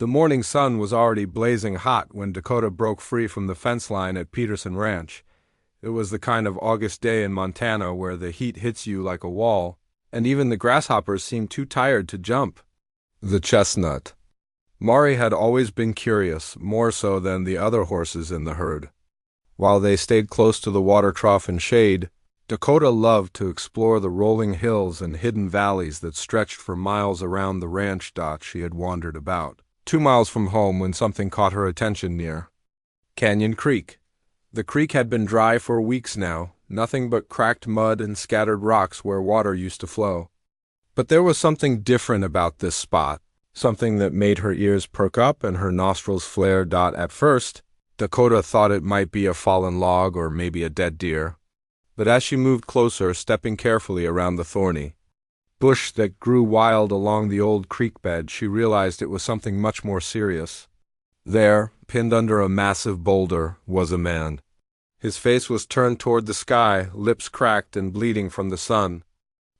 The morning sun was already blazing hot when Dakota broke free from the fence line at Peterson Ranch. It was the kind of August day in Montana where the heat hits you like a wall, and even the grasshoppers seemed too tired to jump. The chestnut. Mari had always been curious, more so than the other horses in the herd. While they stayed close to the water trough and shade, Dakota loved to explore the rolling hills and hidden valleys that stretched for miles around the ranch she had wandered about. 2 miles from home when something caught her attention near Canyon Creek. The creek had been dry for weeks now, nothing but cracked mud and scattered rocks where water used to flow. But there was something different about this spot, something that made her ears perk up and her nostrils flare. At first, Dakota thought it might be a fallen log or maybe a dead deer. But as she moved closer, stepping carefully around the thorny bush that grew wild along the old creek bed, she realized it was something much more serious. There, pinned under a massive boulder, was a man. His face was turned toward the sky, lips cracked and bleeding from the sun.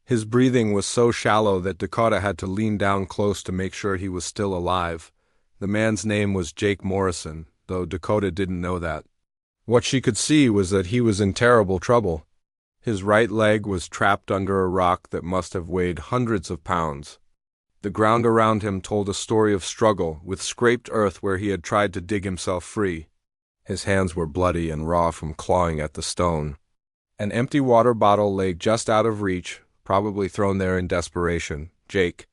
His breathing was so shallow that Dakota had to lean down close to make sure he was still alive. The man's name was Jake Morrison, though Dakota didn't know that. What she could see was that he was in terrible trouble. His right leg was trapped under a rock that must have weighed hundreds of pounds. The ground around him told a story of struggle, with scraped earth where he had tried to dig himself free. His hands were bloody and raw from clawing at the stone. An empty water bottle lay just out of reach, probably thrown there in desperation. Jake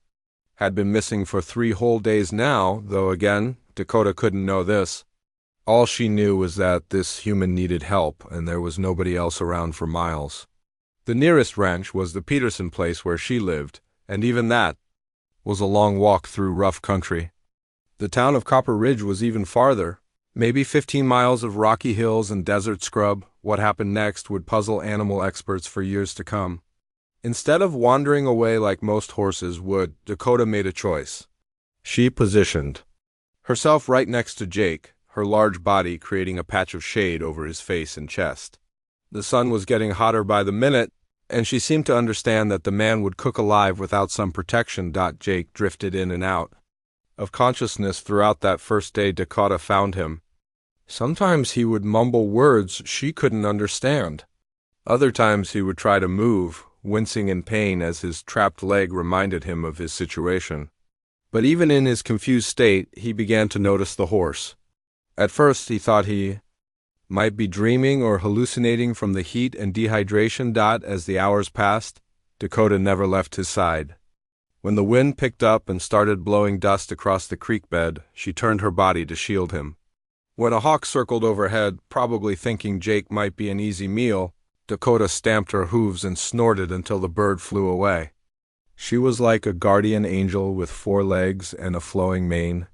had been missing for 3 whole days now, though again, Dakota couldn't know this. All she knew was that this human needed help, and there was nobody else around for miles. The nearest ranch was the Peterson place where she lived, and even that was a long walk through rough country. The town of Copper Ridge was even farther, maybe 15 miles of rocky hills and desert scrub. What happened next would puzzle animal experts for years to come. Instead of wandering away like most horses would, Dakota made a choice. She positioned herself right next to Jake, her large body creating a patch of shade over his face and chest. The sun was getting hotter by the minute, and she seemed to understand that the man would cook alive without some protection. Jake drifted in and out of consciousness throughout that first day Dakota found him. Sometimes he would mumble words she couldn't understand. Other times he would try to move, wincing in pain as his trapped leg reminded him of his situation. But even in his confused state, he began to notice the horse. At first he thought he might be dreaming or hallucinating from the heat and dehydration. As the hours passed, Dakota never left his side. When the wind picked up and started blowing dust across the creek bed, she turned her body to shield him. When a hawk circled overhead, probably thinking Jake might be an easy meal, Dakota stamped her hooves and snorted until the bird flew away. She was like a guardian angel with 4 legs and a flowing mane.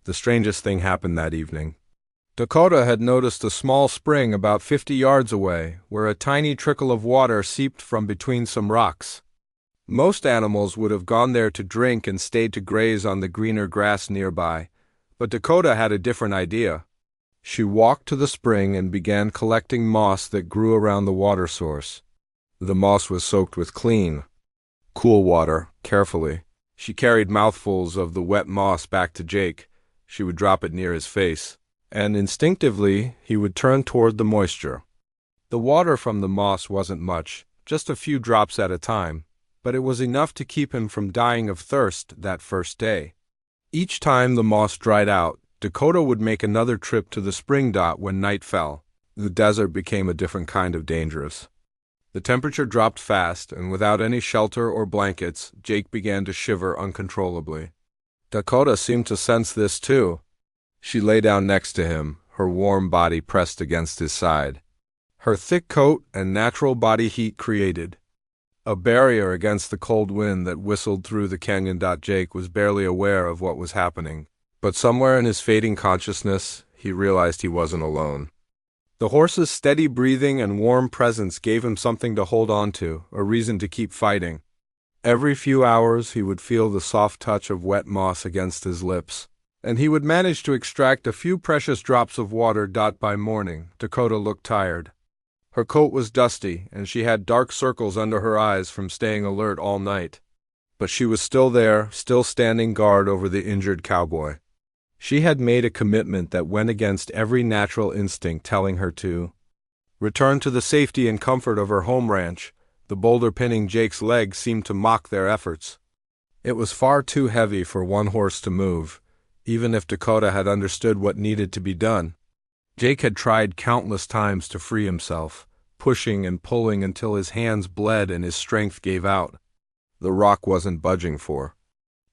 The strangest thing happened that evening. Dakota had noticed a small spring about 50 yards away, where a tiny trickle of water seeped from between some rocks. Most animals would have gone there to drink and stayed to graze on the greener grass nearby, but Dakota had a different idea. She walked to the spring and began collecting moss that grew around the water source. The moss was soaked with clean, cool water. Carefully, she carried mouthfuls of the wet moss back to Jake. She would drop it near his face, and instinctively he would turn toward the moisture. The water from the moss wasn't much, just a few drops at a time, but it was enough to keep him from dying of thirst that first day. Each time the moss dried out, Dakota would make another trip to the spring. When night fell, the desert became a different kind of dangerous. The temperature dropped fast, and without any shelter or blankets, Jake began to shiver uncontrollably. Dakota seemed to sense this too. She lay down next to him, her warm body pressed against his side. Her thick coat and natural body heat created a barrier against the cold wind that whistled through the canyon. Jake was barely aware of what was happening, but somewhere in his fading consciousness, he realized he wasn't alone. The horse's steady breathing and warm presence gave him something to hold on to, a reason to keep fighting. Every few hours he would feel the soft touch of wet moss against his lips, and he would manage to extract a few precious drops of water. By morning, Dakota looked tired. Her coat was dusty, and she had dark circles under her eyes from staying alert all night. But she was still there, still standing guard over the injured cowboy. She had made a commitment that went against every natural instinct telling her to return to the safety and comfort of her home ranch. The boulder pinning Jake's leg seemed to mock their efforts. It was far too heavy for one horse to move, even if Dakota had understood what needed to be done. Jake had tried countless times to free himself, pushing and pulling until his hands bled and his strength gave out. The rock wasn't budging for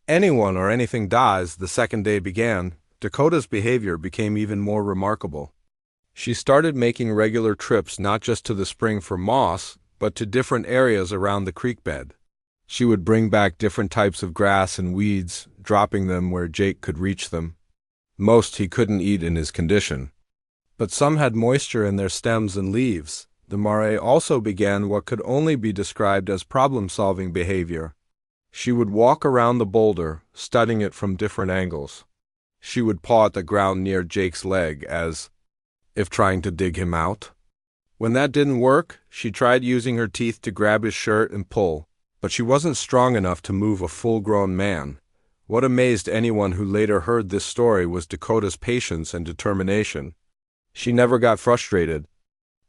anyone or anything. As the second day began, Dakota's behavior became even more remarkable. She started making regular trips not just to the spring for moss, but to different areas around the creek bed. She would bring back different types of grass and weeds, dropping them where Jake could reach them. Most he couldn't eat in his condition, but some had moisture in their stems and leaves. The mare also began what could only be described as problem-solving behavior. She would walk around the boulder, studying it from different angles. She would paw at the ground near Jake's leg as if trying to dig him out. When that didn't work, she tried using her teeth to grab his shirt and pull, but she wasn't strong enough to move a full-grown man. What amazed anyone who later heard this story was Dakota's patience and determination. She never got frustrated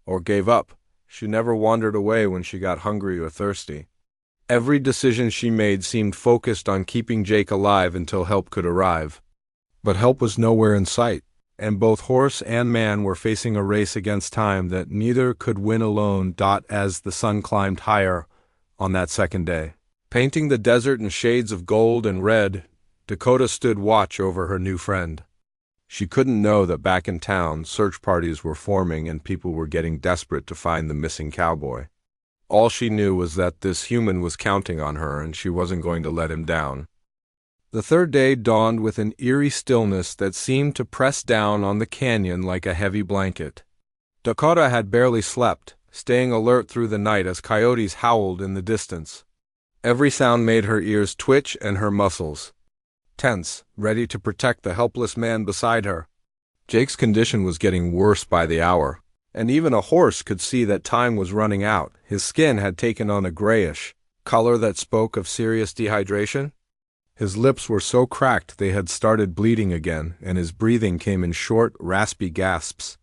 or gave up. She never wandered away when she got hungry or thirsty. Every decision she made seemed focused on keeping Jake alive until help could arrive. But help was nowhere in sight, and both horse and man were facing a race against time that neither could win alone. As the sun climbed higher on that second day, painting the desert in shades of gold and red, Dakota stood watch over her new friend. She couldn't know that back in town, search parties were forming and people were getting desperate to find the missing cowboy. All she knew was that this human was counting on her and she wasn't going to let him down. The third day dawned with an eerie stillness that seemed to press down on the canyon like a heavy blanket. Dakota had barely slept, staying alert through the night as coyotes howled in the distance. Every sound made her ears twitch and her muscles tense, ready to protect the helpless man beside her. Jake's condition was getting worse by the hour, and even a horse could see that time was running out. His skin had taken on a grayish color that spoke of serious dehydration. His lips were so cracked they had started bleeding again, and his breathing came in short, raspy gasps.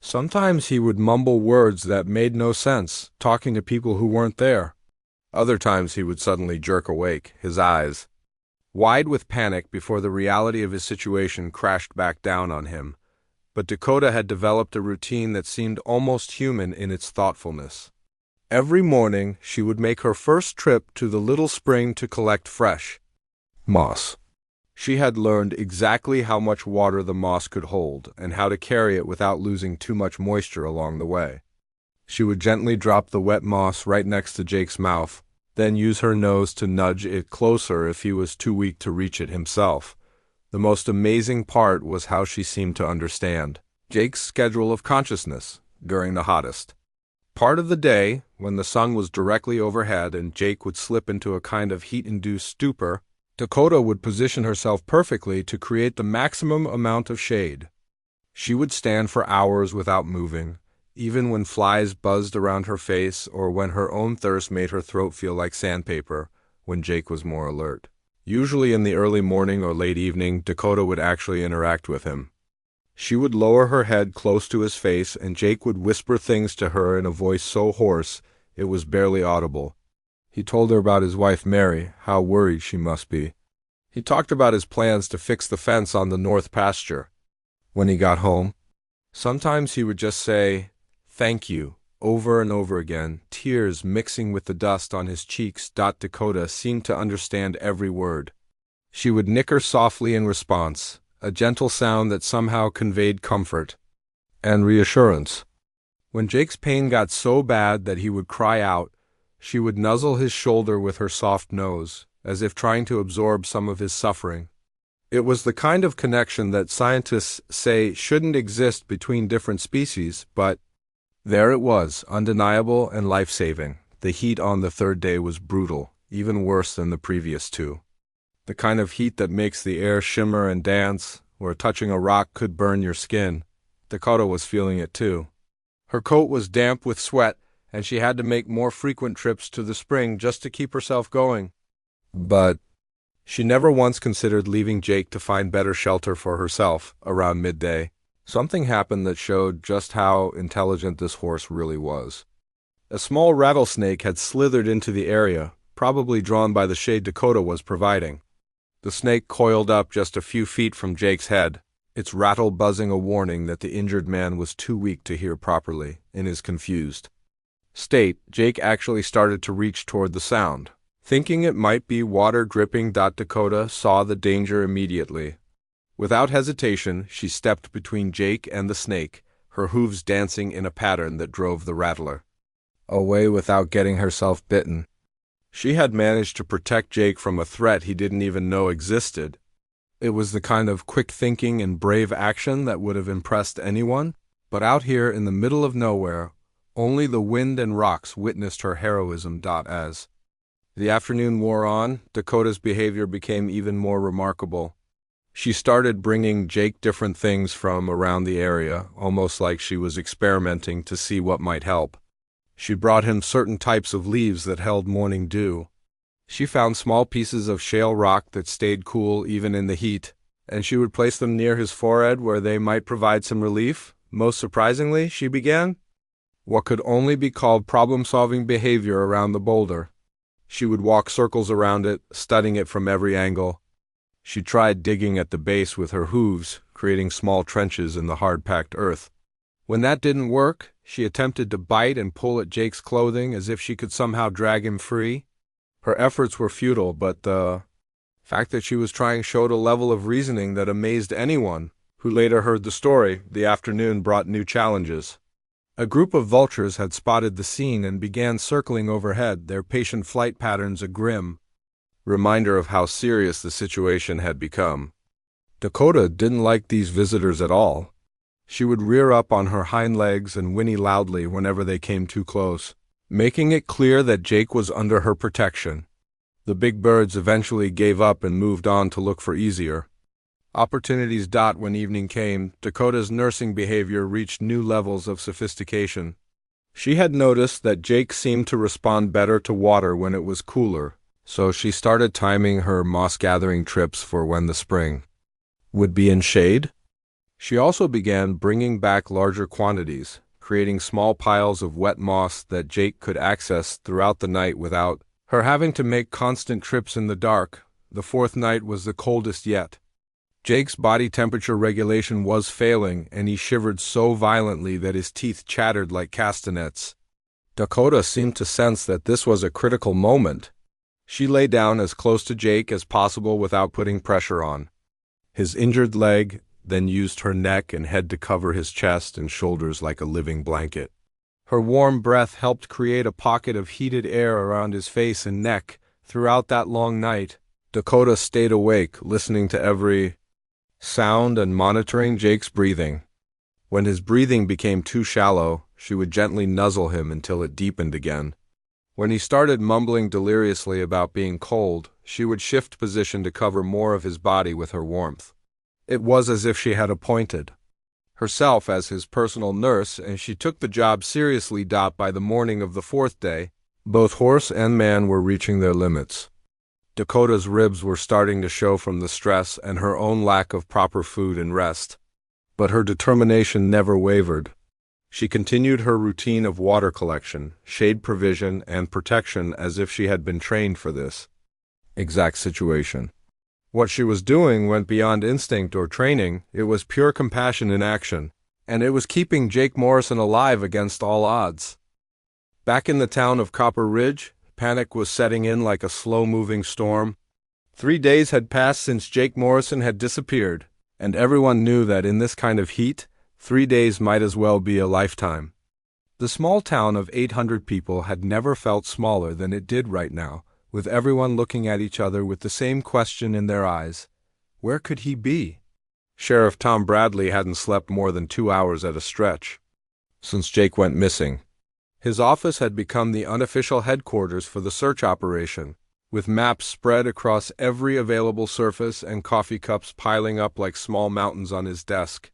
Sometimes he would mumble words that made no sense, talking to people who weren't there. Other times he would suddenly jerk awake, his eyes wide with panic before the reality of his situation crashed back down on him. But Dakota had developed a routine that seemed almost human in its thoughtfulness. Every morning she would make her first trip to the little spring to collect fresh moss. She had learned exactly how much water the moss could hold and how to carry it without losing too much moisture along the way. She would gently drop the wet moss right next to Jake's mouth, then use her nose to nudge it closer if he was too weak to reach it himself. The most amazing part was how she seemed to understand Jake's schedule of consciousness during the hottest part of the day, when the sun was directly overhead and Jake would slip into a kind of heat-induced stupor. Dakota would position herself perfectly to create the maximum amount of shade. She would stand for hours without moving, even when flies buzzed around her face or when her own thirst made her throat feel like sandpaper. When Jake was more alert, usually in the early morning or late evening, Dakota would actually interact with him. She would lower her head close to his face and Jake would whisper things to her in a voice so hoarse it was barely audible. He told her about his wife Mary, how worried she must be. He talked about his plans to fix the fence on the north pasture. When he got home, sometimes he would just say, "Thank you," over and over again, tears mixing with the dust on his cheeks. Dakota seemed to understand every word. She would nicker softly in response, a gentle sound that somehow conveyed comfort and reassurance. When Jake's pain got so bad that he would cry out, she would nuzzle his shoulder with her soft nose, as if trying to absorb some of his suffering. It was the kind of connection that scientists say shouldn't exist between different species, but there it was, undeniable and life-saving. The heat on the third day was brutal, even worse than the previous two. The kind of heat that makes the air shimmer and dance, where touching a rock could burn your skin. Dakota was feeling it too. Her coat was damp with sweat, and she had to make more frequent trips to the spring just to keep herself going. But She never once considered leaving Jake to find better shelter for herself around midday. Something happened that showed just how intelligent this horse really was. A small rattlesnake had slithered into the area, probably drawn by the shade Dakota was providing. The snake coiled up just a few feet from Jake's head, its rattle buzzing a warning that the injured man was too weak to hear properly, in his confused state. Jake actually started to reach toward the sound. Thinking it might be water dripping, Dakota saw the danger immediately. Without hesitation, she stepped between Jake and the snake, her hooves dancing in a pattern that drove the rattler away without getting herself bitten. She had managed to protect Jake from a threat he didn't even know existed. It was the kind of quick thinking and brave action that would have impressed anyone, but out here in the middle of nowhere, only the wind and rocks witnessed her heroism. As the afternoon wore on, Dakota's behavior became even more remarkable. She started bringing Jake different things from around the area, almost like she was experimenting to see what might help. She brought him certain types of leaves that held morning dew. She found small pieces of shale rock that stayed cool even in the heat, and she would place them near his forehead where they might provide some relief. Most surprisingly, she began what could only be called problem-solving behavior around the boulder. She would walk circles around it, studying it from every angle. She tried digging at the base with her hooves, creating small trenches in the hard-packed earth. When that didn't work, she attempted to bite and pull at Jake's clothing as if she could somehow drag him free. Her efforts were futile, but the fact that she was trying showed a level of reasoning that amazed anyone who later heard the story. The afternoon brought new challenges. A group of vultures had spotted the scene and began circling overhead, their patient flight patterns a grim reminder of how serious the situation had become. Dakota didn't like these visitors at all. She would rear up on her hind legs and whinny loudly whenever they came too close, making it clear that Jake was under her protection. The big birds eventually gave up and moved on to look for easier opportunities. When evening came, Dakota's nursing behavior reached new levels of sophistication. She had noticed that Jake seemed to respond better to water when it was cooler, so she started timing her moss-gathering trips for when the spring would be in shade. She also began bringing back larger quantities, creating small piles of wet moss that Jake could access throughout the night without her having to make constant trips in the dark. The fourth night was the coldest yet. Jake's body temperature regulation was failing, and he shivered so violently that his teeth chattered like castanets. Dakota seemed to sense that this was a critical moment. She lay down as close to Jake as possible without putting pressure on his injured leg, then used her neck and head to cover his chest and shoulders like a living blanket. Her warm breath helped create a pocket of heated air around his face and neck. Throughout that long night, Dakota stayed awake, listening to every sound and monitoring Jake's breathing. When his breathing became too shallow, she would gently nuzzle him until it deepened again. When he started mumbling deliriously about being cold, she would shift position to cover more of his body with her warmth. It was as if she had appointed herself as his personal nurse, and she took the job seriously. By the morning of the fourth day, both horse and man were reaching their limits. Dakota's ribs were starting to show from the stress and her own lack of proper food and rest. But her determination never wavered. She continued her routine of water collection, shade provision, and protection as if she had been trained for this exact situation. What she was doing went beyond instinct or training. It was pure compassion in action, and it was keeping Jake Morrison alive against all odds. Back in the town of Copper Ridge, panic was setting in like a slow-moving storm. 3 days had passed since Jake Morrison had disappeared, and everyone knew that in this kind of heat, 3 days might as well be a lifetime. The small town of 800 people had never felt smaller than it did right now, with everyone looking at each other with the same question in their eyes. Where could he be? Sheriff Tom Bradley hadn't slept more than 2 hours at a stretch since Jake went missing. His office had become the unofficial headquarters for the search operation, with maps spread across every available surface and coffee cups piling up like small mountains on his desk.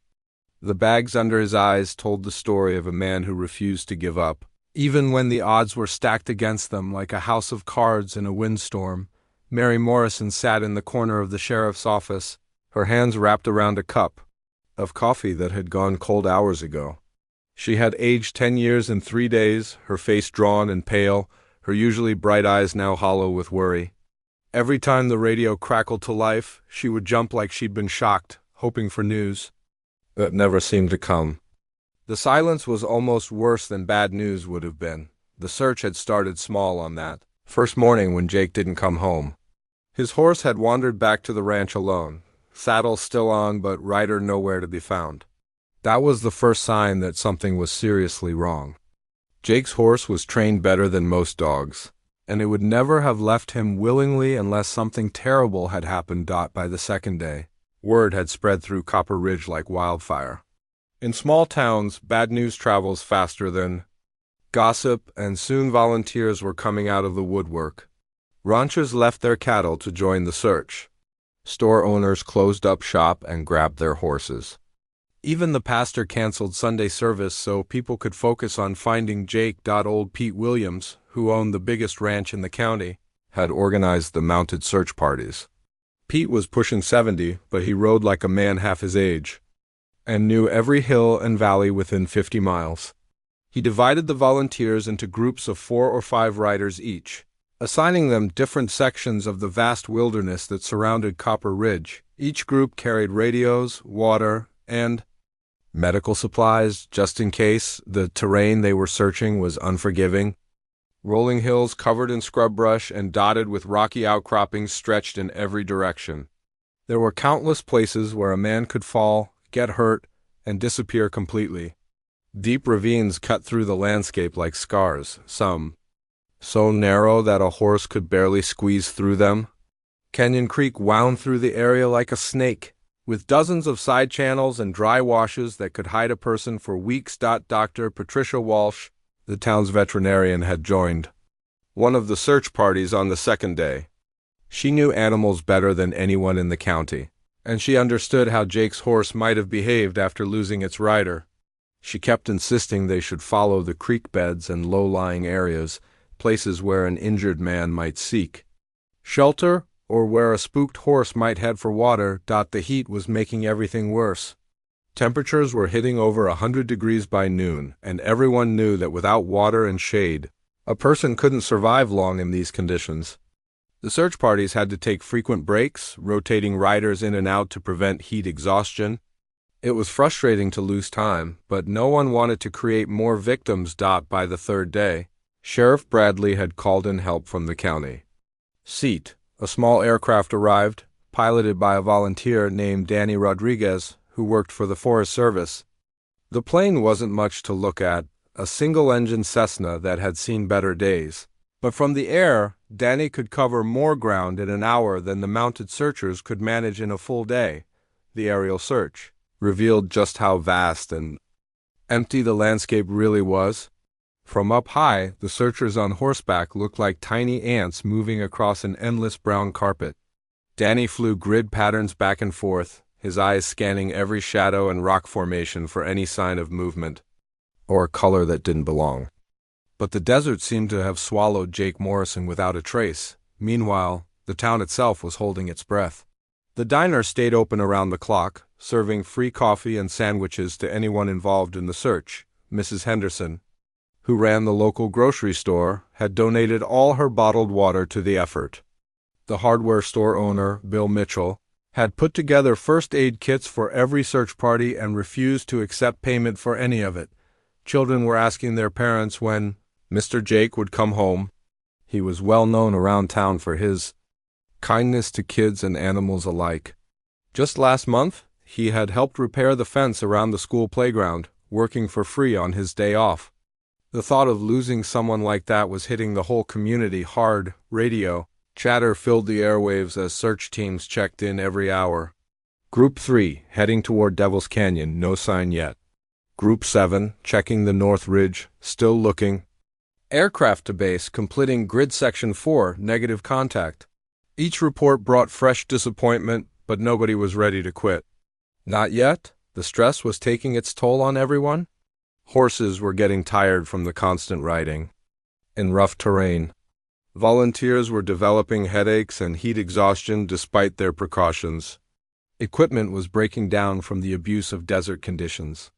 The bags under his eyes told the story of a man who refused to give up. Even when the odds were stacked against them like a house of cards in a windstorm, Mary Morrison sat in the corner of the sheriff's office, her hands wrapped around a cup of coffee that had gone cold hours ago. She had aged 10 years in 3 days, her face drawn and pale, her usually bright eyes now hollow with worry. Every time the radio crackled to life, she would jump like she'd been shocked, hoping for news that never seemed to come. The silence was almost worse than bad news would have been. The search had started small on that first morning when Jake didn't come home. His horse had wandered back to the ranch alone, saddle still on but rider nowhere to be found. That was the first sign that something was seriously wrong. Jake's horse was trained better than most dogs, and it would never have left him willingly unless something terrible had happened. By the second day, word had spread through Copper Ridge like wildfire. In small towns, bad news travels faster than gossip, and soon volunteers were coming out of the woodwork. Ranchers left their cattle to join the search. Store owners closed up shop and grabbed their horses. Even the pastor canceled Sunday service so people could focus on finding Jake. Old Pete Williams, who owned the biggest ranch in the county, had organized the mounted search parties. Pete was pushing 70, but he rode like a man half his age, and knew every hill and valley within 50 miles. He divided the volunteers into groups of 4 or 5 riders each, assigning them different sections of the vast wilderness that surrounded Copper Ridge. Each group carried radios, water, and medical supplies, just in case. The terrain they were searching was unforgiving. Rolling hills covered in scrub brush and dotted with rocky outcroppings stretched in every direction. There were countless places where a man could fall, get hurt, and disappear completely. Deep ravines cut through the landscape like scars, some so narrow that a horse could barely squeeze through them. Canyon Creek wound through the area like a snake, with dozens of side channels and dry washes that could hide a person for weeks. Dr. Patricia Walsh, the town's veterinarian, had joined one of the search parties on the second day. She knew animals better than anyone in the county, and she understood how Jake's horse might have behaved after losing its rider. She kept insisting they should follow the creek beds and low-lying areas, places where an injured man might seek shelter or where a spooked horse might head for water. The heat was making everything worse. Temperatures were hitting over 100 degrees by noon, and everyone knew that without water and shade, a person couldn't survive long in these conditions. The search parties had to take frequent breaks, rotating riders in and out to prevent heat exhaustion. It was frustrating to lose time, but no one wanted to create more victims. By the third day, Sheriff Bradley had called in help from the county seat. A small aircraft arrived, piloted by a volunteer named Danny Rodriguez, who worked for the Forest Service. The plane wasn't much to look at, a single-engine Cessna that had seen better days. But from the air, Danny could cover more ground in an hour than the mounted searchers could manage in a full day. The aerial search revealed just how vast and empty the landscape really was. From up high, the searchers on horseback looked like tiny ants moving across an endless brown carpet. Danny flew grid patterns back and forth, his eyes scanning every shadow and rock formation for any sign of movement or color that didn't belong. But the desert seemed to have swallowed Jake Morrison without a trace. Meanwhile, the town itself was holding its breath. The diner stayed open around the clock, serving free coffee and sandwiches to anyone involved in the search. Mrs. Henderson, who ran the local grocery store, had donated all her bottled water to the effort. The hardware store owner, Bill Mitchell, had put together first aid kits for every search party and refused to accept payment for any of it. Children were asking their parents when Mr. Jake would come home. He was well known around town for his kindness to kids and animals alike. Just last month, he had helped repair the fence around the school playground, working for free on his day off. The thought of losing someone like that was hitting the whole community hard. Radio chatter filled the airwaves as search teams checked in every hour. Group 3, heading toward Devil's Canyon, no sign yet. Group 7, checking the North Ridge, still looking. Aircraft to base, completing Grid Section 4, negative contact. Each report brought fresh disappointment, but nobody was ready to quit. Not yet. The stress was taking its toll on everyone. Horses were getting tired from the constant riding in rough terrain. Volunteers were developing headaches and heat exhaustion despite their precautions. Equipment was breaking down from the abuse of desert conditions.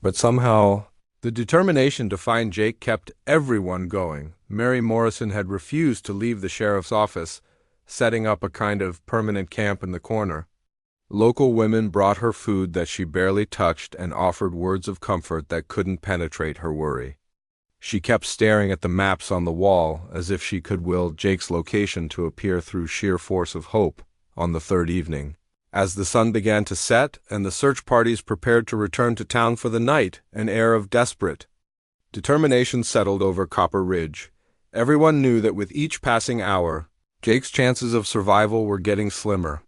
But somehow, the determination to find Jake kept everyone going. Mary Morrison had refused to leave the sheriff's office, setting up a kind of permanent camp in the corner. Local women brought her food that she barely touched and offered words of comfort that couldn't penetrate her worry. She kept staring at the maps on the wall as if she could will Jake's location to appear through sheer force of hope on the third evening. As the sun began to set and the search parties prepared to return to town for the night, an air of desperate determination settled over Copper Ridge. Everyone knew that with each passing hour, Jake's chances of survival were getting slimmer.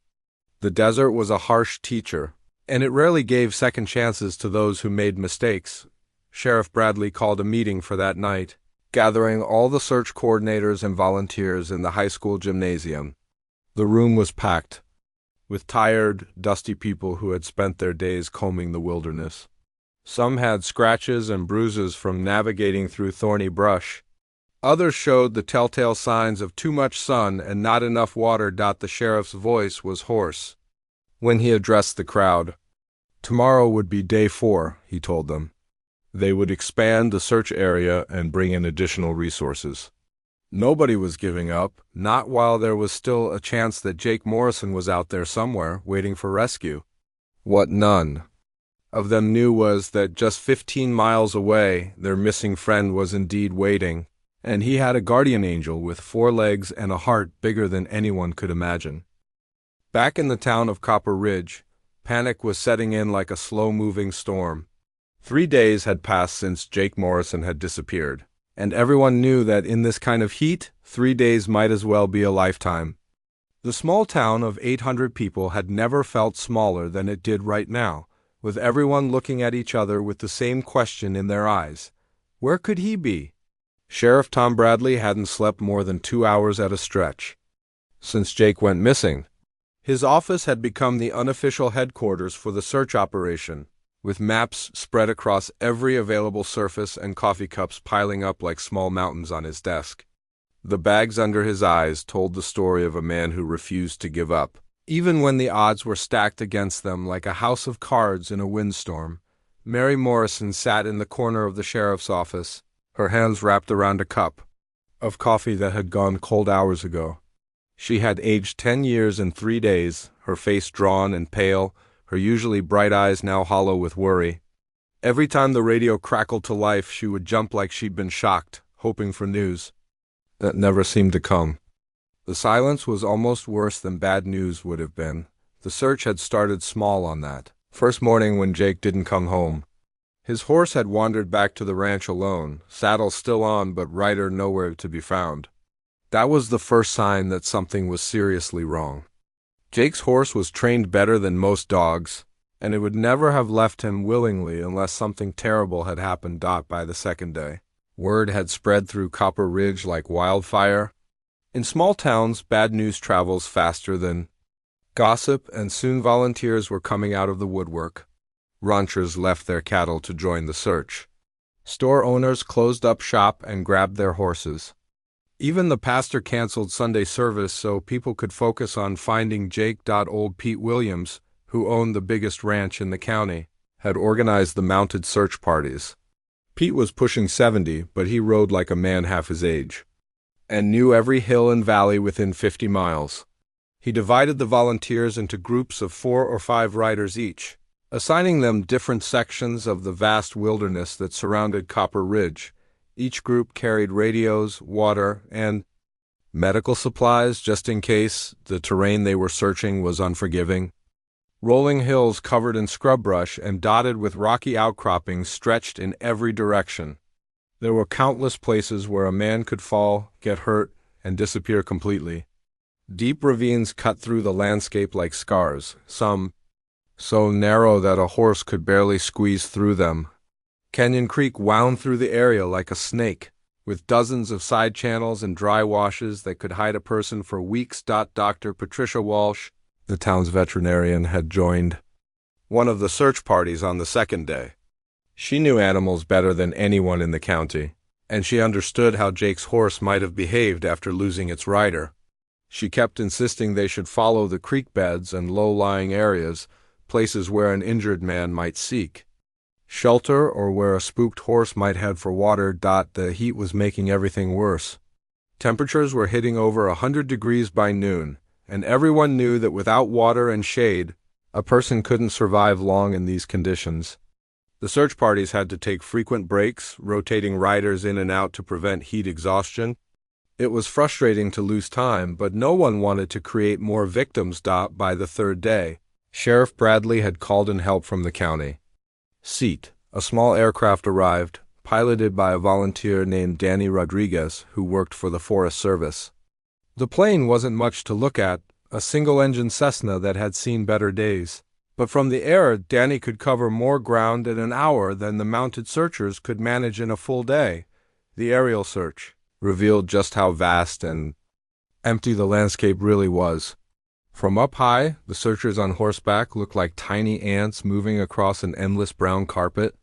The desert was a harsh teacher, and it rarely gave second chances to those who made mistakes. Sheriff Bradley called a meeting for that night, gathering all the search coordinators and volunteers in the high school gymnasium. The room was packed with tired, dusty people who had spent their days combing the wilderness. Some had scratches and bruises from navigating through thorny brush. Others showed the telltale signs of too much sun and not enough water. The sheriff's voice was hoarse when he addressed the crowd. Tomorrow would be day 4, he told them. They would expand the search area and bring in additional resources. Nobody was giving up, not while there was still a chance that Jake Morrison was out there somewhere waiting for rescue. What none of them knew was that just 15 miles away, their missing friend was indeed waiting, and he had a guardian angel with 4 legs and a heart bigger than anyone could imagine. Back in the town of Copper Ridge, panic was setting in like a slow-moving storm. 3 days had passed since Jake Morrison had disappeared, and everyone knew that in this kind of heat, 3 days might as well be a lifetime. The small town of 800 people had never felt smaller than it did right now, with everyone looking at each other with the same question in their eyes. Where could he be? Sheriff Tom Bradley hadn't slept more than 2 hours at a stretch since Jake went missing. His office had become the unofficial headquarters for the search operation, with maps spread across every available surface and coffee cups piling up like small mountains on his desk. The bags under his eyes told the story of a man who refused to give up, even when the odds were stacked against them like a house of cards in a windstorm. Mary Morrison sat in the corner of the sheriff's office, her hands wrapped around a cup of coffee that had gone cold hours ago. She had aged 10 years in 3 days, her face drawn and pale, her usually bright eyes now hollow with worry. Every time the radio crackled to life, she would jump like she'd been shocked, hoping for news that never seemed to come. The silence was almost worse than bad news would have been. The search had started small on that first morning when Jake didn't come home. His horse had wandered back to the ranch alone, saddle still on but rider nowhere to be found. That was the first sign that something was seriously wrong. Jake's horse was trained better than most dogs, and it would never have left him willingly unless something terrible had happened. By the second day, word had spread through Copper Ridge like wildfire. In small towns, bad news travels faster than gossip, and soon volunteers were coming out of the woodwork. Ranchers left their cattle to join the search. Store owners closed up shop and grabbed their horses. Even the pastor canceled Sunday service so people could focus on finding Jake. Old Pete Williams, who owned the biggest ranch in the county, had organized the mounted search parties. Pete was pushing 70, but he rode like a man half his age, and knew every hill and valley within 50 miles. He divided the volunteers into groups of 4 or 5 riders each, assigning them different sections of the vast wilderness that surrounded Copper Ridge. Each group carried radios, water, and medical supplies just in case the terrain they were searching was unforgiving. Rolling hills covered in scrub brush and dotted with rocky outcroppings stretched in every direction. There were countless places where a man could fall, get hurt, and disappear completely. Deep ravines cut through the landscape like scars, some so narrow that a horse could barely squeeze through them. Canyon Creek wound through the area like a snake, with dozens of side channels and dry washes that could hide a person for weeks. Dr. Patricia Walsh, the town's veterinarian, had joined one of the search parties on the second day. She knew animals better than anyone in the county. and she understood how Jake's horse might have behaved after losing its rider. She kept insisting they should follow the creek beds and low-lying areas, places where an injured man might seek shelter or where a spooked horse might head for water. The heat was making everything worse. Temperatures were hitting over 100 degrees by noon, and everyone knew that without water and shade, a person couldn't survive long in these conditions. The search parties had to take frequent breaks, rotating riders in and out to prevent heat exhaustion. It was frustrating to lose time, but no one wanted to create more victims. By the third day, Sheriff Bradley had called in help from the county seat. A small aircraft arrived, piloted by a volunteer named Danny Rodriguez, who worked for the Forest Service. The plane wasn't much to look at, a single-engine Cessna that had seen better days. But from the air, Danny could cover more ground in an hour than the mounted searchers could manage in a full day. The aerial search revealed just how vast and empty the landscape really was. From up high, the searchers on horseback looked like tiny ants moving across an endless brown carpet.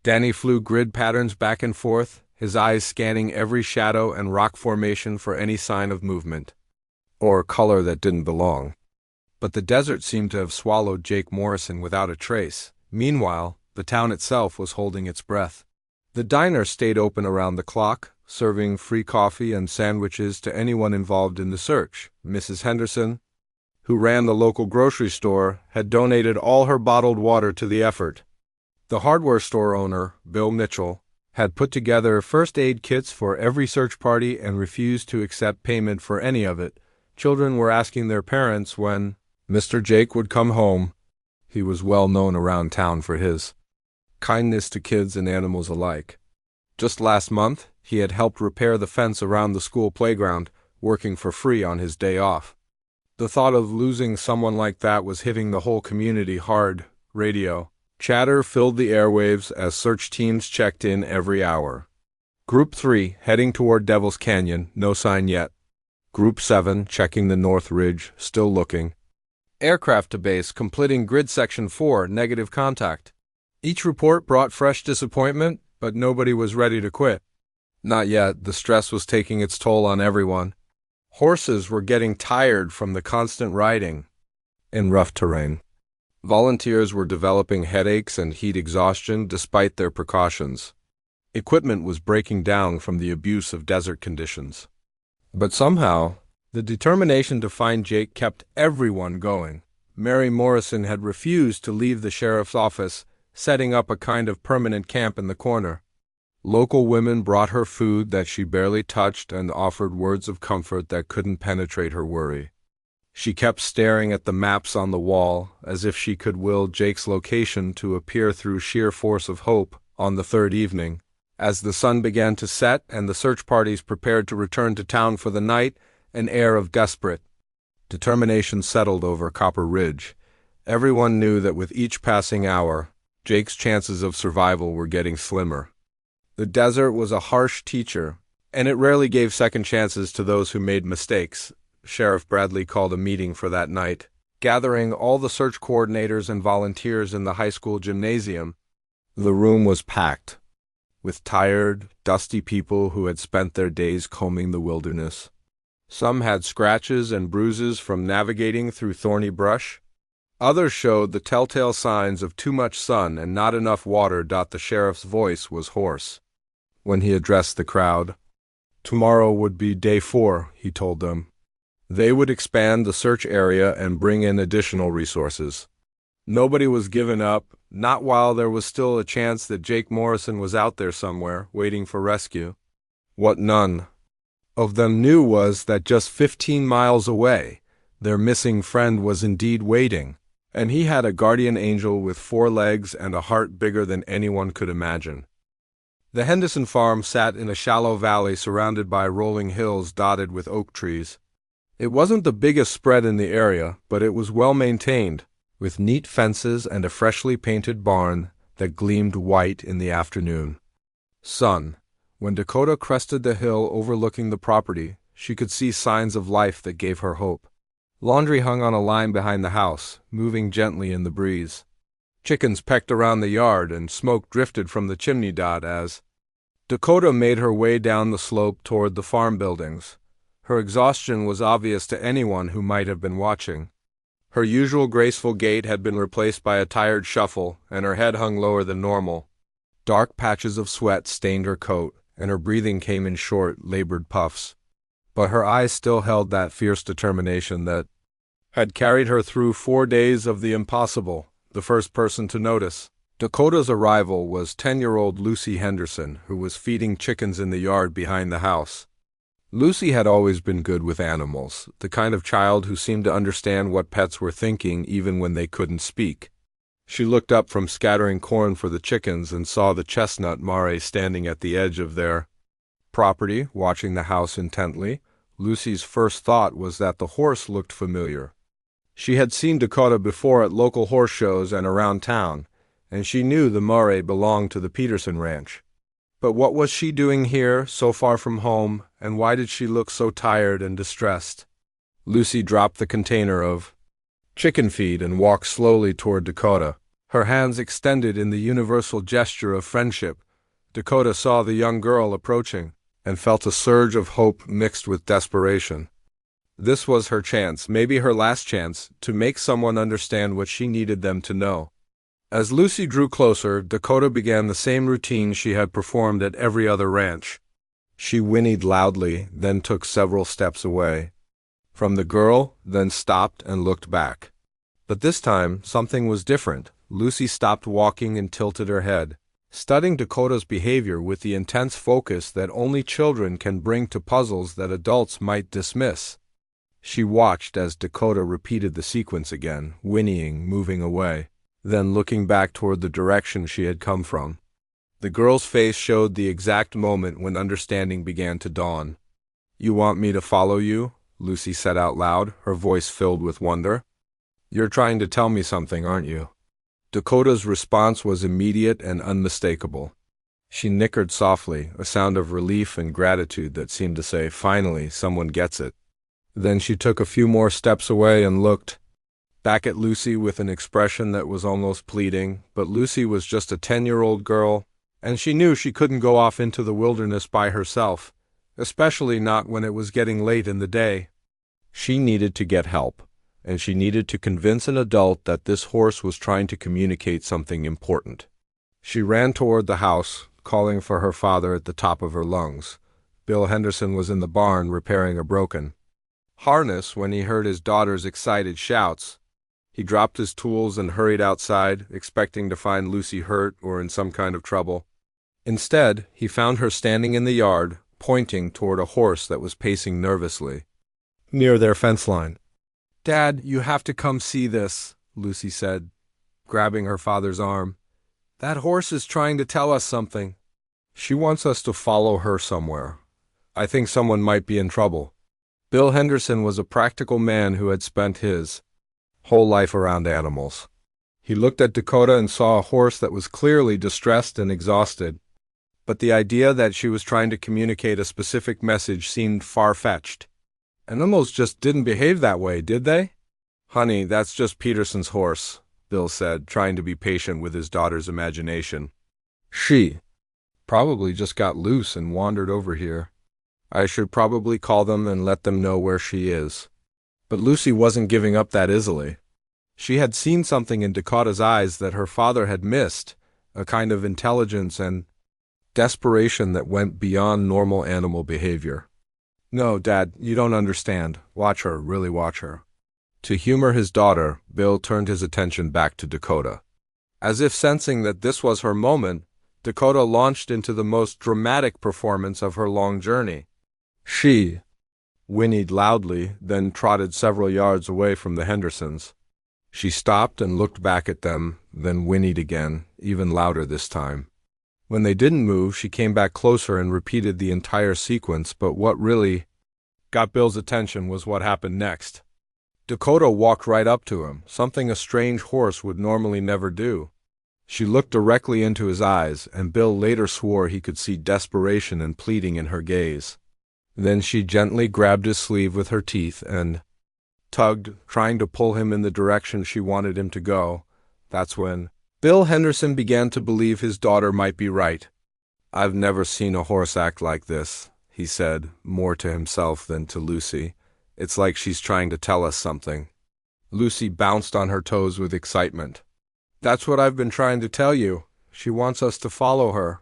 Danny flew grid patterns back and forth, his eyes scanning every shadow and rock formation for any sign of movement, or color that didn't belong. But the desert seemed to have swallowed Jake Morrison without a trace. Meanwhile, the town itself was holding its breath. The diner stayed open around the clock, serving free coffee and sandwiches to anyone involved in the search. Mrs. Henderson, who ran the local grocery store, had donated all her bottled water to the effort. The hardware store owner, Bill Mitchell, had put together first aid kits for every search party and refused to accept payment for any of it. Children were asking their parents when Mr. Jake would come home. He was well known around town for his kindness to kids and animals alike. Just last month, he had helped repair the fence around the school playground, working for free on his day off. The thought of losing someone like that was hitting the whole community hard. Radio chatter filled the airwaves as search teams checked in every hour. Group 3, heading toward Devil's Canyon, no sign yet. Group 7, checking the North Ridge, still looking. Aircraft to base, completing grid section 4, negative contact. Each report brought fresh disappointment, but nobody was ready to quit. Not yet. The stress was taking its toll on everyone. Horses were getting tired from the constant riding in rough terrain. Volunteers were developing headaches and heat exhaustion despite their precautions. Equipment was breaking down from the abuse of desert conditions. But somehow, the determination to find Jake kept everyone going. Mary Morrison had refused to leave the sheriff's office, setting up a kind of permanent camp in the corner. Local women brought her food that she barely touched and offered words of comfort that couldn't penetrate her worry. She kept staring at the maps on the wall, as if she could will Jake's location to appear through sheer force of hope. On the third evening, as the sun began to set and the search parties prepared to return to town for the night, an air of desperate determination settled over Copper Ridge. Everyone knew that with each passing hour, Jake's chances of survival were getting slimmer. The desert was a harsh teacher, and it rarely gave second chances to those who made mistakes. Sheriff Bradley called a meeting for that night, gathering all the search coordinators and volunteers in the high school gymnasium. The room was packed with tired, dusty people who had spent their days combing the wilderness. Some had scratches and bruises from navigating through thorny brush. Others showed the telltale signs of too much sun and not enough water. The sheriff's voice was hoarse when he addressed the crowd. Tomorrow would be day 4, he told them. They would expand the search area and bring in additional resources. Nobody was given up, not while there was still a chance that Jake Morrison was out there somewhere, waiting for rescue. What none of them knew was that just 15 miles away, their missing friend was indeed waiting, and he had a guardian angel with 4 legs and a heart bigger than anyone could imagine. The Henderson farm sat in a shallow valley surrounded by rolling hills dotted with oak trees. It wasn't the biggest spread in the area, but it was well maintained, with neat fences and a freshly painted barn that gleamed white in the afternoon sun. When Dakota crested the hill overlooking the property, she could see signs of life that gave her hope. Laundry hung on a line behind the house, moving gently in the breeze. Chickens pecked around the yard and smoke drifted from the chimney as Dakota made her way down the slope toward the farm buildings. Her exhaustion was obvious to anyone who might have been watching. Her usual graceful gait had been replaced by a tired shuffle, and her head hung lower than normal. Dark patches of sweat stained her coat, and her breathing came in short, labored puffs. But her eyes still held that fierce determination that had carried her through 4 days of the impossible. The first person to notice Dakota's arrival was 10-year-old Lucy Henderson, who was feeding chickens in the yard behind the house. Lucy had always been good with animals, the kind of child who seemed to understand what pets were thinking even when they couldn't speak. She looked up from scattering corn for the chickens and saw the chestnut Mare standing at the edge of their property, watching the house intently. Lucy's first thought was that the horse looked familiar. She had seen Dakota before at local horse shows and around town, and she knew the Mare belonged to the Peterson ranch. But what was she doing here, so far from home, and why did she look so tired and distressed? Lucy dropped the container of chicken feed and walked slowly toward Dakota, her hands extended in the universal gesture of friendship. Dakota saw the young girl approaching and felt a surge of hope mixed with desperation. This was her chance, maybe her last chance, to make someone understand what she needed them to know. As Lucy drew closer, Dakota began the same routine she had performed at every other ranch. She whinnied loudly, then took several steps away from the girl, then stopped and looked back. But this time, something was different. Lucy stopped walking and tilted her head, studying Dakota's behavior with the intense focus that only children can bring to puzzles that adults might dismiss. She watched as Dakota repeated the sequence again, whinnying, moving away, then looking back toward the direction she had come from. The girl's face showed the exact moment when understanding began to dawn. "You want me to follow you?" Lucy said out loud, her voice filled with wonder. "You're trying to tell me something, aren't you?" Dakota's response was immediate and unmistakable. She nickered softly, a sound of relief and gratitude that seemed to say, "Finally, someone gets it." Then she took a few more steps away and looked back at Lucy with an expression that was almost pleading, but Lucy was just a 10-year-old girl, and she knew she couldn't go off into the wilderness by herself, especially not when it was getting late in the day. She needed to get help, and she needed to convince an adult that this horse was trying to communicate something important. She ran toward the house, calling for her father at the top of her lungs. Bill Henderson was in the barn repairing a broken harness when he heard his daughter's excited shouts. He dropped his tools and hurried outside, expecting to find Lucy hurt or in some kind of trouble. Instead, he found her standing in the yard, pointing toward a horse that was pacing nervously near their fence line. "Dad, you have to come see this," Lucy said, grabbing her father's arm. "That horse is trying to tell us something. She wants us to follow her somewhere. I think someone might be in trouble." Bill Henderson was a practical man who had spent his whole life around animals. He looked at Dakota and saw a horse that was clearly distressed and exhausted. But the idea that she was trying to communicate a specific message seemed far-fetched. "Animals just didn't behave that way, did they?" "Honey, that's just Peterson's horse," Bill said, trying to be patient with his daughter's imagination. "She probably just got loose and wandered over here. I should probably call them and let them know where she is." But Lucy wasn't giving up that easily. She had seen something in Dakota's eyes that her father had missed, a kind of intelligence and desperation that went beyond normal animal behavior. "No, Dad, you don't understand. Watch her, really watch her." To humor his daughter, Bill turned his attention back to Dakota. As if sensing that this was her moment, Dakota launched into the most dramatic performance of her long journey. She whinnied loudly, then trotted several yards away from the Hendersons. She stopped and looked back at them, then whinnied again, even louder this time. When they didn't move, she came back closer and repeated the entire sequence, but what really got Bill's attention was what happened next. Dakota walked right up to him, something a strange horse would normally never do. She looked directly into his eyes, and Bill later swore he could see desperation and pleading in her gaze. Then she gently grabbed his sleeve with her teeth and tugged, trying to pull him in the direction she wanted him to go. That's when Bill Henderson began to believe his daughter might be right. "I've never seen a horse act like this," he said, more to himself than to Lucy. "It's like she's trying to tell us something." Lucy bounced on her toes with excitement. "That's what I've been trying to tell you. She wants us to follow her."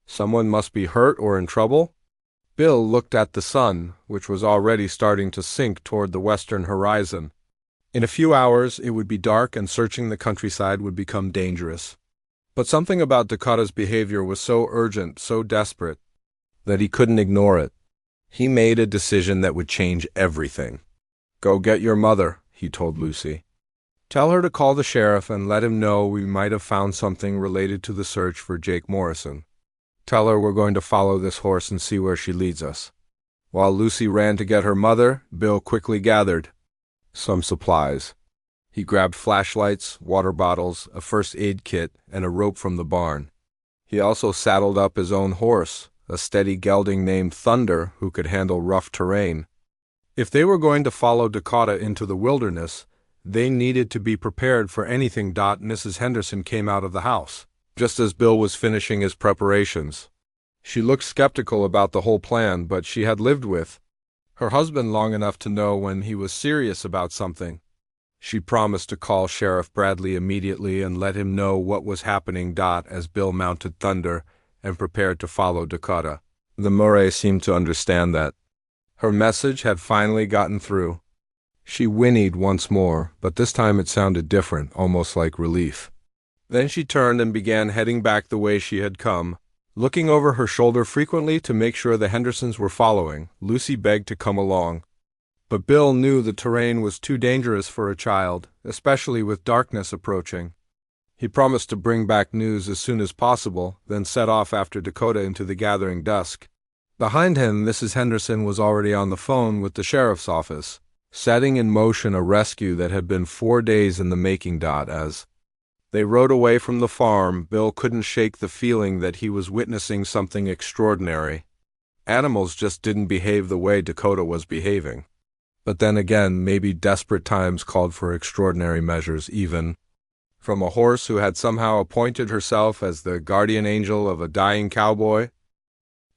"Someone must be hurt or in trouble?" Bill looked at the sun, which was already starting to sink toward the western horizon. In a few hours it would be dark and searching the countryside would become dangerous. But something about Dakota's behavior was so urgent, so desperate, that he couldn't ignore it. He made a decision that would change everything. "Go get your mother," he told Lucy. "Tell her to call the sheriff and let him know we might have found something related to the search for Jake Morrison. Tell her we're going to follow this horse and see where she leads us." While Lucy ran to get her mother, Bill quickly gathered some supplies. He grabbed flashlights, water bottles, a first aid kit, and a rope from the barn. He also saddled up his own horse, a steady gelding named Thunder who could handle rough terrain. If they were going to follow Dakota into the wilderness, they needed to be prepared for anything. Mrs. Henderson came out of the house just as Bill was finishing his preparations. She looked skeptical about the whole plan, but she had lived with her husband long enough to know when he was serious about something. She promised to call Sheriff Bradley immediately and let him know what was happening. As Bill mounted Thunder and prepared to follow Dakota, the Murray seemed to understand that her message had finally gotten through. She whinnied once more, but this time it sounded different, almost like relief. Then she turned and began heading back the way she had come, looking over her shoulder frequently to make sure the Hendersons were following. Lucy begged to come along, but Bill knew the terrain was too dangerous for a child, especially with darkness approaching. He promised to bring back news as soon as possible, then set off after Dakota into the gathering dusk. Behind him, Mrs. Henderson was already on the phone with the sheriff's office, setting in motion a rescue that had been 4 days in the making. As they rode away from the farm, Bill couldn't shake the feeling that he was witnessing something extraordinary. Animals just didn't behave the way Dakota was behaving. But then again, maybe desperate times called for extraordinary measures, even from a horse who had somehow appointed herself as the guardian angel of a dying cowboy.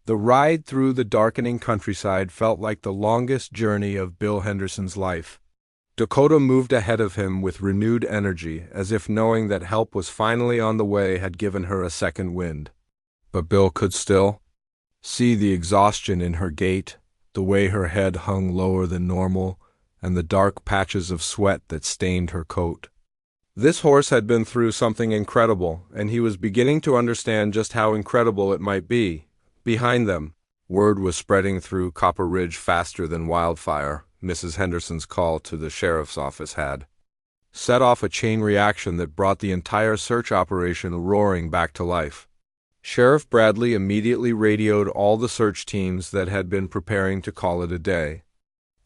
The ride through the darkening countryside felt like the longest journey of Bill Henderson's life. Dakota moved ahead of him with renewed energy, as if knowing that help was finally on the way had given her a second wind. But Bill could still see the exhaustion in her gait, the way her head hung lower than normal, and the dark patches of sweat that stained her coat. This horse had been through something incredible, and he was beginning to understand just how incredible it might be. Behind them, word was spreading through Copper Ridge faster than wildfire. Mrs. Henderson's call to the sheriff's office had set off a chain reaction that brought the entire search operation roaring back to life. Sheriff Bradley immediately radioed all the search teams that had been preparing to call it a day.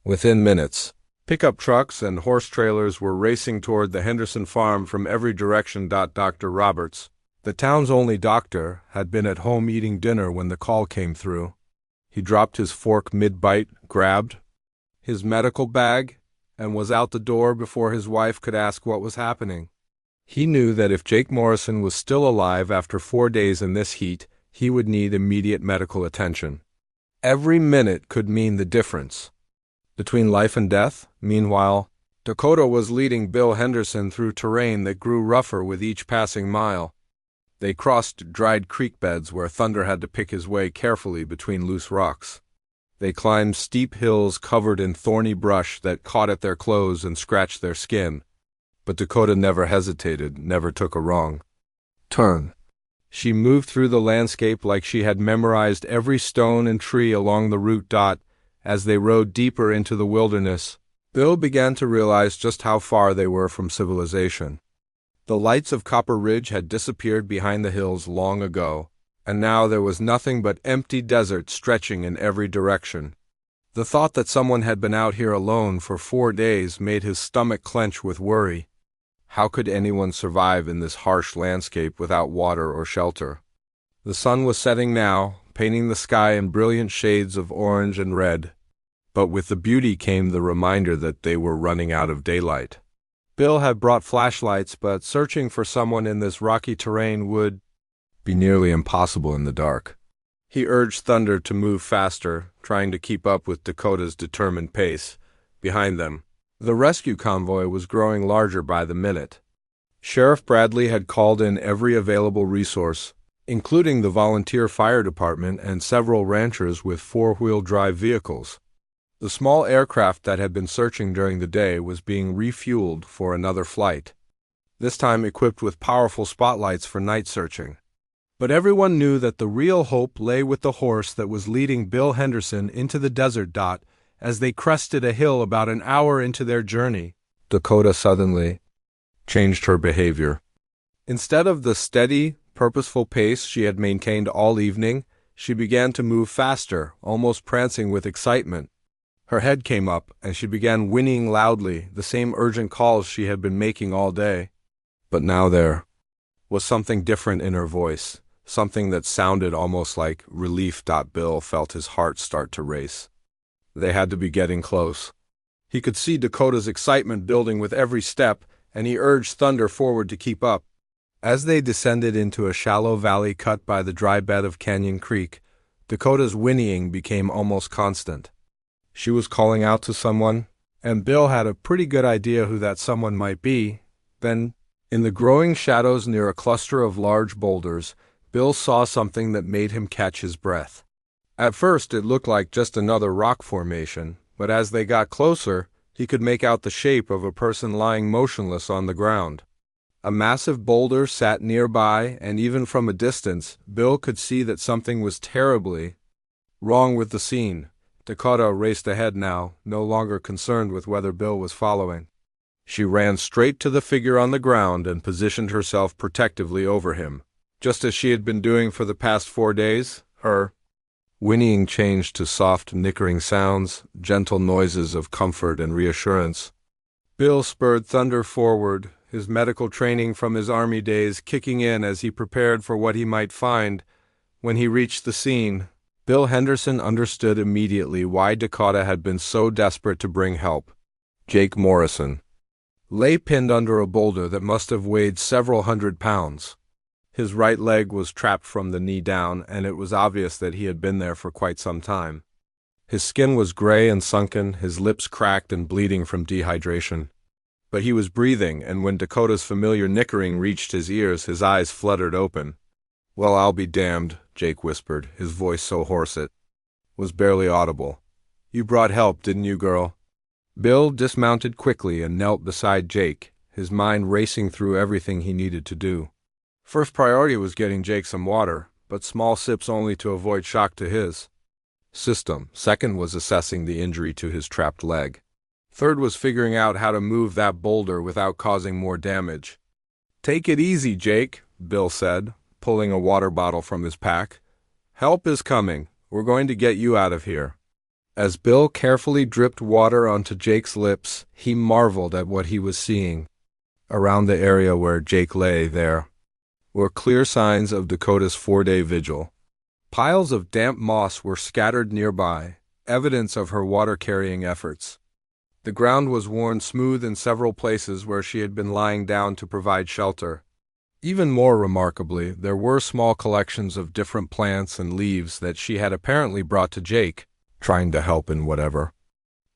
Within minutes, pickup trucks and horse trailers were racing toward the Henderson farm from every direction. Dr. Roberts, the town's only doctor, had been at home eating dinner when the call came through. He dropped his fork mid-bite, grabbed his medical bag, and was out the door before his wife could ask what was happening. He knew that if Jake Morrison was still alive after 4 days in this heat, he would need immediate medical attention. Every minute could mean the difference between life and death. Meanwhile, Dakota was leading Bill Henderson through terrain that grew rougher with each passing mile. They crossed dried creek beds where Thunder had to pick his way carefully between loose rocks. They climbed steep hills covered in thorny brush that caught at their clothes and scratched their skin. But Dakota never hesitated, never took a wrong turn. She moved through the landscape like she had memorized every stone and tree along the route. As they rode deeper into the wilderness, Bill began to realize just how far they were from civilization. The lights of Copper Ridge had disappeared behind the hills long ago, and now there was nothing but empty desert stretching in every direction. The thought that someone had been out here alone for 4 days made his stomach clench with worry. How could anyone survive in this harsh landscape without water or shelter? The sun was setting now, painting the sky in brilliant shades of orange and red. But with the beauty came the reminder that they were running out of daylight. Bill had brought flashlights, but searching for someone in this rocky terrain would be nearly impossible in the dark. He urged Thunder to move faster, trying to keep up with Dakota's determined pace. Behind them, the rescue convoy was growing larger by the minute. Sheriff Bradley had called in every available resource, including the volunteer fire department and several ranchers with four-wheel drive vehicles. The small aircraft that had been searching during the day was being refueled for another flight, this time equipped with powerful spotlights for night searching. But everyone knew that the real hope lay with the horse that was leading Bill Henderson into the desert. As they crested a hill about an hour into their journey, Dakota suddenly changed her behavior. Instead of the steady, purposeful pace she had maintained all evening, she began to move faster, almost prancing with excitement. Her head came up, and she began whinnying loudly, the same urgent calls she had been making all day. But now there was something different in her voice, something that sounded almost like relief. Bill felt his heart start to race. They had to be getting close. He could see Dakota's excitement building with every step, and he urged Thunder forward to keep up. As they descended into a shallow valley cut by the dry bed of Canyon Creek, Dakota's whinnying became almost constant. She was calling out to someone, and Bill had a pretty good idea who that someone might be. Then, in the growing shadows near a cluster of large boulders, Bill saw something that made him catch his breath. At first it looked like just another rock formation, but as they got closer, he could make out the shape of a person lying motionless on the ground. A massive boulder sat nearby, and even from a distance, Bill could see that something was terribly wrong with the scene. Dakota raced ahead now, no longer concerned with whether Bill was following. She ran straight to the figure on the ground and positioned herself protectively over him, just as she had been doing for the past 4 days. Her whinnying changed to soft, nickering sounds, gentle noises of comfort and reassurance. Bill spurred Thunder forward, his medical training from his army days kicking in as he prepared for what he might find. When he reached the scene, Bill Henderson understood immediately why Dakota had been so desperate to bring help. Jake Morrison lay pinned under a boulder that must have weighed several hundred pounds. His right leg was trapped from the knee down, and it was obvious that he had been there for quite some time. His skin was gray and sunken, his lips cracked and bleeding from dehydration. But he was breathing, and when Dakota's familiar nickering reached his ears, his eyes fluttered open. "Well, I'll be damned," Jake whispered, his voice so hoarse it was barely audible. "You brought help, didn't you, girl?" Bill dismounted quickly and knelt beside Jake, his mind racing through everything he needed to do. First priority was getting Jake some water, but small sips only to avoid shock to his system. Second was assessing the injury to his trapped leg. Third was figuring out how to move that boulder without causing more damage. "Take it easy, Jake," Bill said, pulling a water bottle from his pack. "Help is coming. We're going to get you out of here." As Bill carefully dripped water onto Jake's lips, he marveled at what he was seeing. Around the area where Jake lay there were clear signs of Dakota's 4-day vigil. Piles of damp moss were scattered nearby, evidence of her water-carrying efforts. The ground was worn smooth in several places where she had been lying down to provide shelter. Even more remarkably, there were small collections of different plants and leaves that she had apparently brought to Jake, trying to help in whatever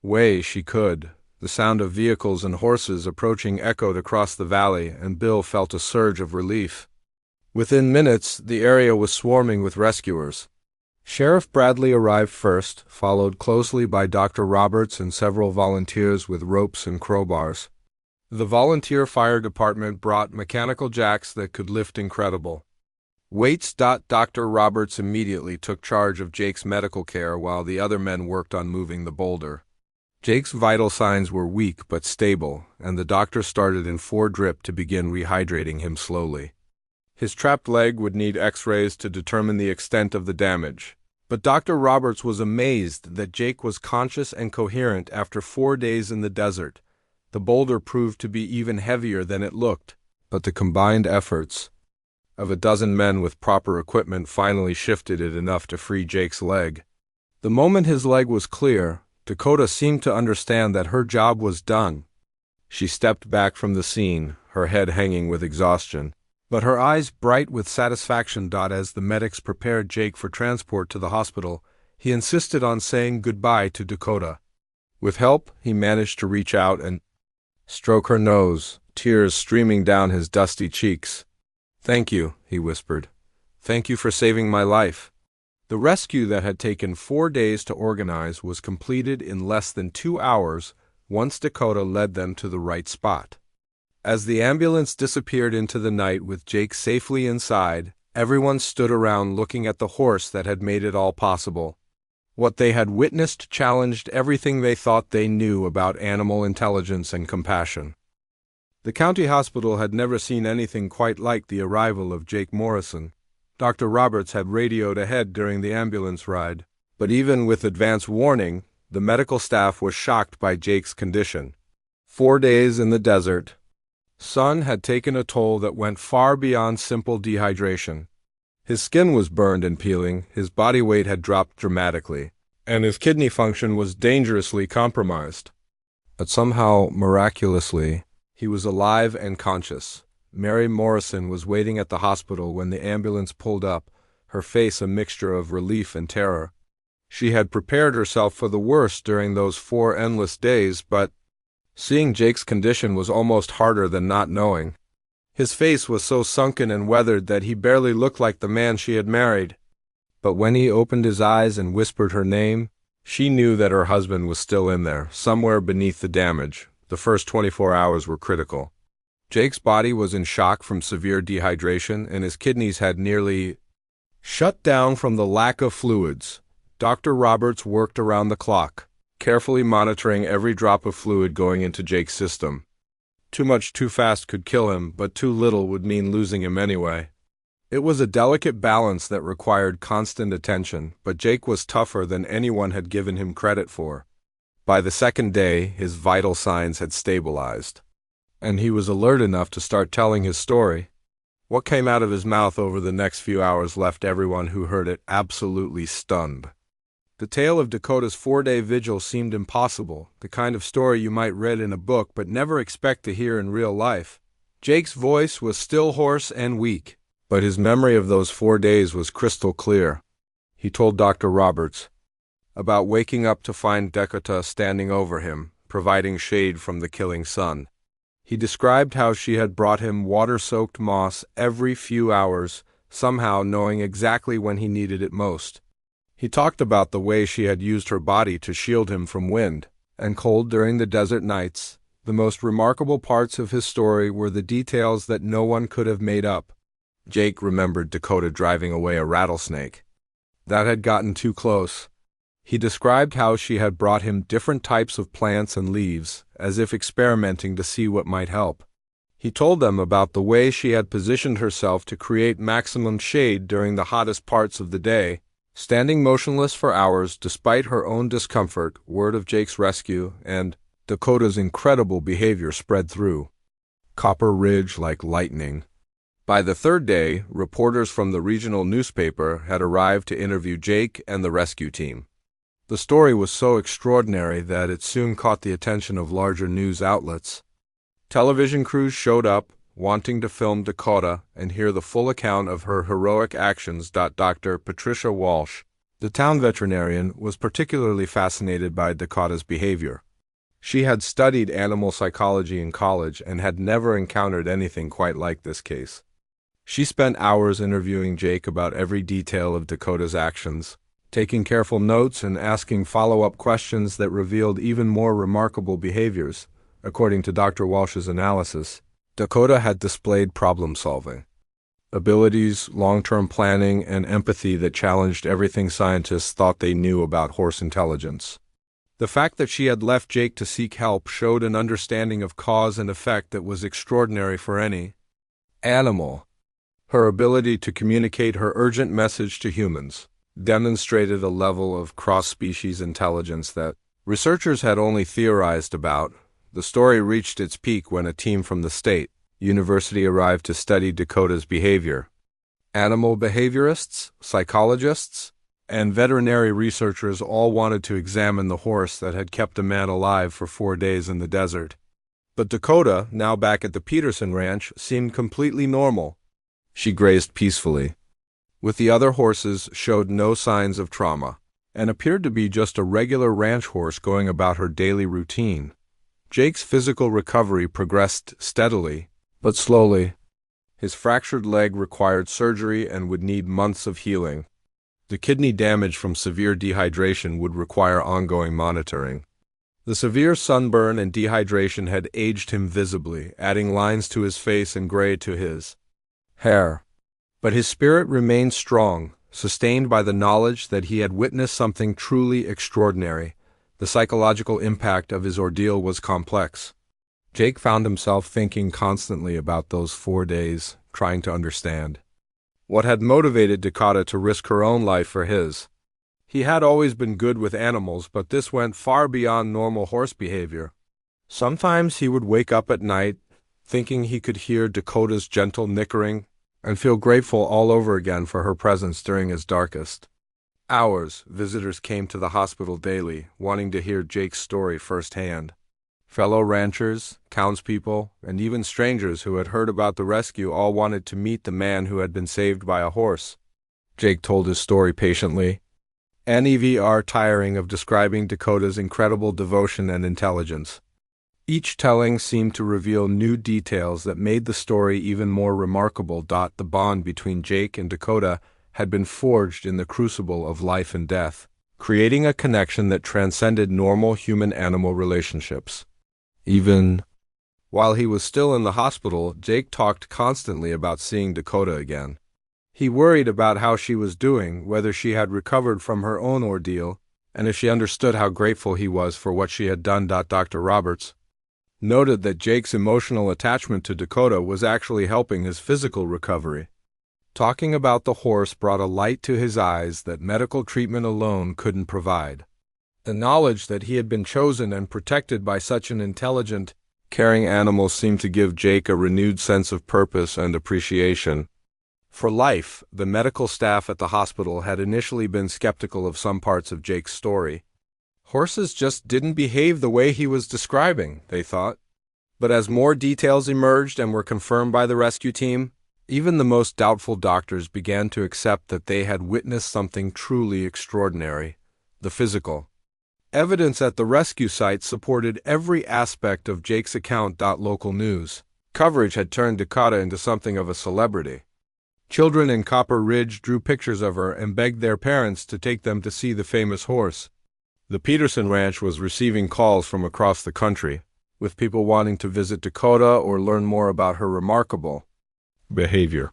way she could. The sound of vehicles and horses approaching echoed across the valley, and Bill felt a surge of relief. Within minutes, the area was swarming with rescuers. Sheriff Bradley arrived first, followed closely by Dr. Roberts and several volunteers with ropes and crowbars. The volunteer fire department brought mechanical jacks that could lift incredible weights. Dr. Roberts immediately took charge of Jake's medical care while the other men worked on moving the boulder. Jake's vital signs were weak but stable, and the doctor started in 4 drip to begin rehydrating him slowly. His trapped leg would need x-rays to determine the extent of the damage, but Dr. Roberts was amazed that Jake was conscious and coherent after 4 days in the desert. The boulder proved to be even heavier than it looked, but the combined efforts of a dozen men with proper equipment finally shifted it enough to free Jake's leg. The moment his leg was clear, Dakota seemed to understand that her job was done. She stepped back from the scene, her head hanging with exhaustion. but her eyes bright with satisfaction. As the medics prepared Jake for transport to the hospital, he insisted on saying goodbye to Dakota. With help, he managed to reach out and stroke her nose, tears streaming down his dusty cheeks. "Thank you," he whispered. "Thank you for saving my life." The rescue that had taken 4 days to organize was completed in less than 2 hours once Dakota led them to the right spot. As the ambulance disappeared into the night with Jake safely inside, everyone stood around looking at the horse that had made it all possible. What they had witnessed challenged everything they thought they knew about animal intelligence and compassion. The county hospital had never seen anything quite like the arrival of Jake Morrison. Dr. Roberts had radioed ahead during the ambulance ride, but even with advance warning, the medical staff was shocked by Jake's condition. 4 days in the desert. Sun had taken a toll that went far beyond simple dehydration. His skin was burned and peeling, his body weight had dropped dramatically, and his kidney function was dangerously compromised. But somehow, miraculously, he was alive and conscious. Mary Morrison was waiting at the hospital when the ambulance pulled up, her face a mixture of relief and terror. She had prepared herself for the worst during those 4 endless days, but seeing Jake's condition was almost harder than not knowing. His face was so sunken and weathered that he barely looked like the man she had married. But when he opened his eyes and whispered her name, she knew that her husband was still in there, somewhere beneath the damage. The first 24 hours were critical. Jake's body was in shock from severe dehydration, and his kidneys had nearly shut down from the lack of fluids. Dr. Roberts worked around the clock, carefully monitoring every drop of fluid going into Jake's system. Too much too fast could kill him, but too little would mean losing him anyway. It was a delicate balance that required constant attention, but Jake was tougher than anyone had given him credit for. By the second day, his vital signs had stabilized, and he was alert enough to start telling his story. What came out of his mouth over the next few hours left everyone who heard it absolutely stunned. The tale of Dakota's 4-day vigil seemed impossible, the kind of story you might read in a book but never expect to hear in real life. Jake's voice was still hoarse and weak, but his memory of those 4 days was crystal clear. He told Dr. Roberts about waking up to find Dakota standing over him, providing shade from the killing sun. He described how she had brought him water-soaked moss every few hours, somehow knowing exactly when he needed it most. He talked about the way she had used her body to shield him from wind and cold during the desert nights. The most remarkable parts of his story were the details that no one could have made up. Jake remembered Dakota driving away a rattlesnake. That had gotten too close. He described how she had brought him different types of plants and leaves, as if experimenting to see what might help. He told them about the way she had positioned herself to create maximum shade during the hottest parts of the day, standing motionless for hours despite her own discomfort. Word of Jake's rescue and Dakota's incredible behavior spread through Copper Ridge like lightning. By the 3rd day, reporters from the regional newspaper had arrived to interview Jake and the rescue team. The story was so extraordinary that it soon caught the attention of larger news outlets. Television crews showed up, wanting to film Dakota and hear the full account of her heroic actions. Dr. Patricia Walsh, the town veterinarian, was particularly fascinated by Dakota's behavior. She had studied animal psychology in college and had never encountered anything quite like this case. She spent hours interviewing Jake about every detail of Dakota's actions, taking careful notes and asking follow-up questions that revealed even more remarkable behaviors. According to Dr. Walsh's analysis, Dakota had displayed problem-solving abilities, long-term planning, and empathy that challenged everything scientists thought they knew about horse intelligence. The fact that she had left Jake to seek help showed an understanding of cause and effect that was extraordinary for any animal. Her ability to communicate her urgent message to humans demonstrated a level of cross-species intelligence that researchers had only theorized about. The story reached its peak when a team from the state university arrived to study Dakota's behavior. Animal behaviorists, psychologists, and veterinary researchers all wanted to examine the horse that had kept a man alive for 4 days in the desert. But Dakota, now back at the Peterson Ranch, seemed completely normal. She grazed peacefully, with the other horses showed no signs of trauma, and appeared to be just a regular ranch horse going about her daily routine. Jake's physical recovery progressed steadily, but slowly. His fractured leg required surgery and would need months of healing. The kidney damage from severe dehydration would require ongoing monitoring. The severe sunburn and dehydration had aged him visibly, adding lines to his face and gray to his hair. But his spirit remained strong, sustained by the knowledge that he had witnessed something truly extraordinary. The psychological impact of his ordeal was complex. Jake found himself thinking constantly about those 4 days, trying to understand what had motivated Dakota to risk her own life for his. He had always been good with animals, but this went far beyond normal horse behavior. Sometimes he would wake up at night, thinking he could hear Dakota's gentle nickering, and feel grateful all over again for her presence during his darkest hours. Visitors came to the hospital daily, wanting to hear Jake's story firsthand. Fellow ranchers, townspeople, and even strangers who had heard about the rescue all wanted to meet the man who had been saved by a horse. Jake told his story patiently, never tiring of describing Dakota's incredible devotion and intelligence. Each telling seemed to reveal new details that made the story even more remarkable. The bond between Jake and Dakota had been forged in the crucible of life and death, creating a connection that transcended normal human-animal relationships. Even while he was still in the hospital, Jake talked constantly about seeing Dakota again. He worried about how she was doing, whether she had recovered from her own ordeal, and if she understood how grateful he was for what she had done. Dr. Roberts noted that Jake's emotional attachment to Dakota was actually helping his physical recovery. Talking about the horse brought a light to his eyes that medical treatment alone couldn't provide. The knowledge that he had been chosen and protected by such an intelligent, caring animal seemed to give Jake a renewed sense of purpose and appreciation for life. The medical staff at the hospital had initially been skeptical of some parts of Jake's story. Horses just didn't behave the way he was describing, they thought. But as more details emerged and were confirmed by the rescue team, even the most doubtful doctors began to accept that they had witnessed something truly extraordinary. The physical evidence at the rescue site supported every aspect of Jake's account. Local news coverage had turned Dakota into something of a celebrity. Children in Copper Ridge drew pictures of her and begged their parents to take them to see the famous horse. The Peterson Ranch was receiving calls from across the country, with people wanting to visit Dakota or learn more about her remarkable behavior.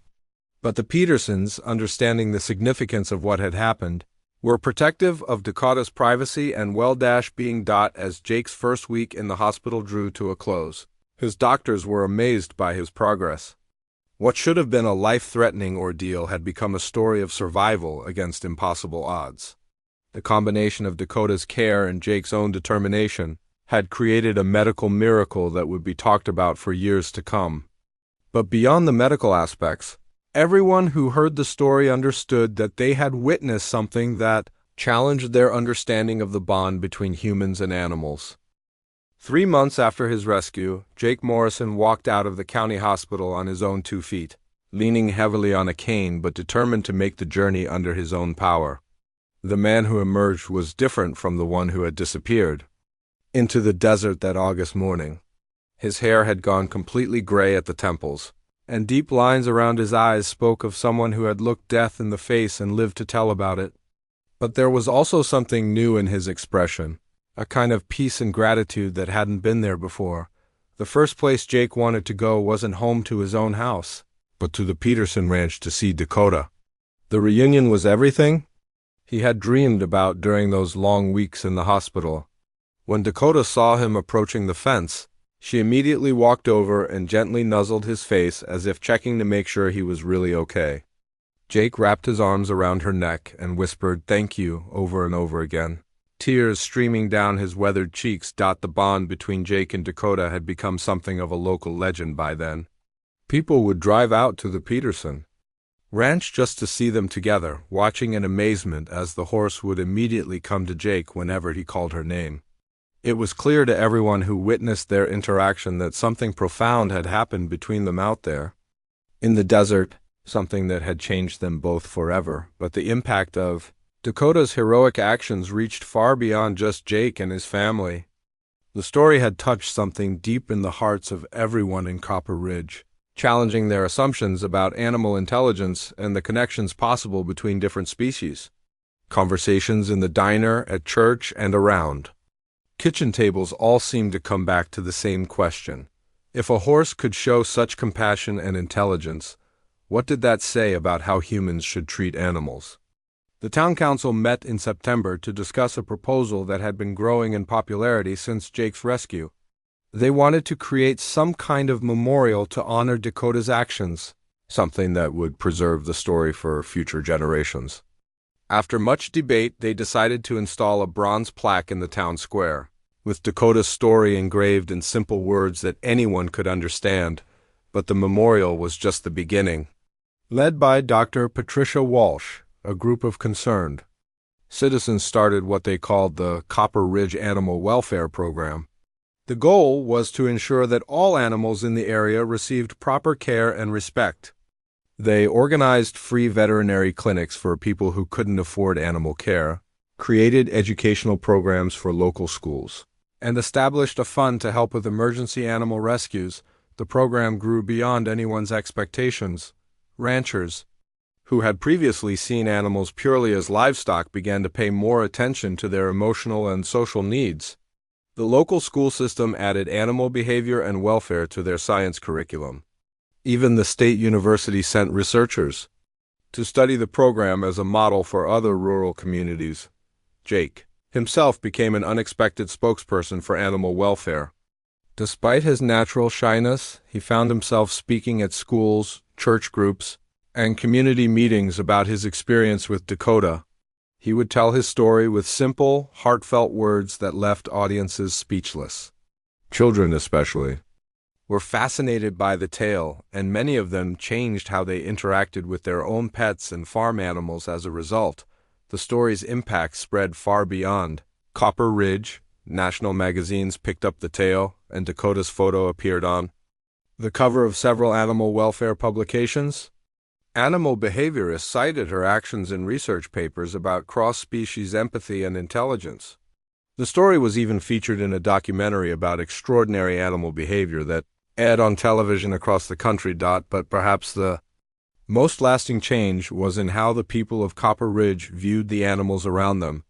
But the Petersons, understanding the significance of what had happened, were protective of Dakota's privacy and well-being. As Jake's first week in the hospital drew to a close, his doctors were amazed by his progress. What should have been a life-threatening ordeal had become a story of survival against impossible odds. The combination of Dakota's care and Jake's own determination had created a medical miracle that would be talked about for years to come. But beyond the medical aspects, everyone who heard the story understood that they had witnessed something that challenged their understanding of the bond between humans and animals. 3 months after his rescue, Jake Morrison walked out of the county hospital on his own 2 feet, leaning heavily on a cane but determined to make the journey under his own power. The man who emerged was different from the one who had disappeared into the desert that August morning. His hair had gone completely gray at the temples, and deep lines around his eyes spoke of someone who had looked death in the face and lived to tell about it. But there was also something new in his expression, a kind of peace and gratitude that hadn't been there before. The first place Jake wanted to go wasn't home to his own house, but to the Peterson Ranch to see Dakota. The reunion was everything he had dreamed about during those long weeks in the hospital. When Dakota saw him approaching the fence, she immediately walked over and gently nuzzled his face as if checking to make sure he was really okay. Jake wrapped his arms around her neck and whispered "thank you" over and over again, tears streaming down his weathered cheeks. The bond between Jake and Dakota had become something of a local legend by then. People would drive out to the Peterson Ranch just to see them together, watching in amazement as the horse would immediately come to Jake whenever he called her name. It was clear to everyone who witnessed their interaction that something profound had happened between them out there in the desert. something that had changed them both forever. But the impact of Dakota's heroic actions reached far beyond just Jake and his family. The story had touched something deep in the hearts of everyone in Copper Ridge, challenging their assumptions about animal intelligence and the connections possible between different species. Conversations in the diner, at church, and around kitchen tables all seemed to come back to the same question. If a horse could show such compassion and intelligence, what did that say about how humans should treat animals? The town council met in September to discuss a proposal that had been growing in popularity since Jake's rescue. They wanted to create some kind of memorial to honor Dakota's actions, something that would preserve the story for future generations. After much debate, they decided to install a bronze plaque in the town square, with Dakota's story engraved in simple words that anyone could understand, but the memorial was just the beginning. Led by Dr. Patricia Walsh, a group of concerned citizens started what they called the Copper Ridge Animal Welfare Program. The goal was to ensure that all animals in the area received proper care and respect. They organized free veterinary clinics for people who couldn't afford animal care, created educational programs for local schools, and established a fund to help with emergency animal rescues. The program grew beyond anyone's expectations. Ranchers, who had previously seen animals purely as livestock, began to pay more attention to their emotional and social needs. The local school system added animal behavior and welfare to their science curriculum. Even the state university sent researchers to study the program as a model for other rural communities. Jake himself became an unexpected spokesperson for animal welfare. Despite his natural shyness, he found himself speaking at schools, church groups, and community meetings about his experience with Dakota. He would tell his story with simple, heartfelt words that left audiences speechless. Children, especially, were fascinated by the tale, and many of them changed how they interacted with their own pets and farm animals as a result. The story's impact spread far beyond Copper Ridge. National magazines picked up the tale, and Dakota's photo appeared on the cover of several animal welfare publications. Animal behaviorists cited her actions in research papers about cross-species empathy and intelligence. The story was even featured in a documentary about extraordinary animal behavior that aired on television across the country. But perhaps the most lasting change was in how the people of Copper Ridge viewed the animals around them.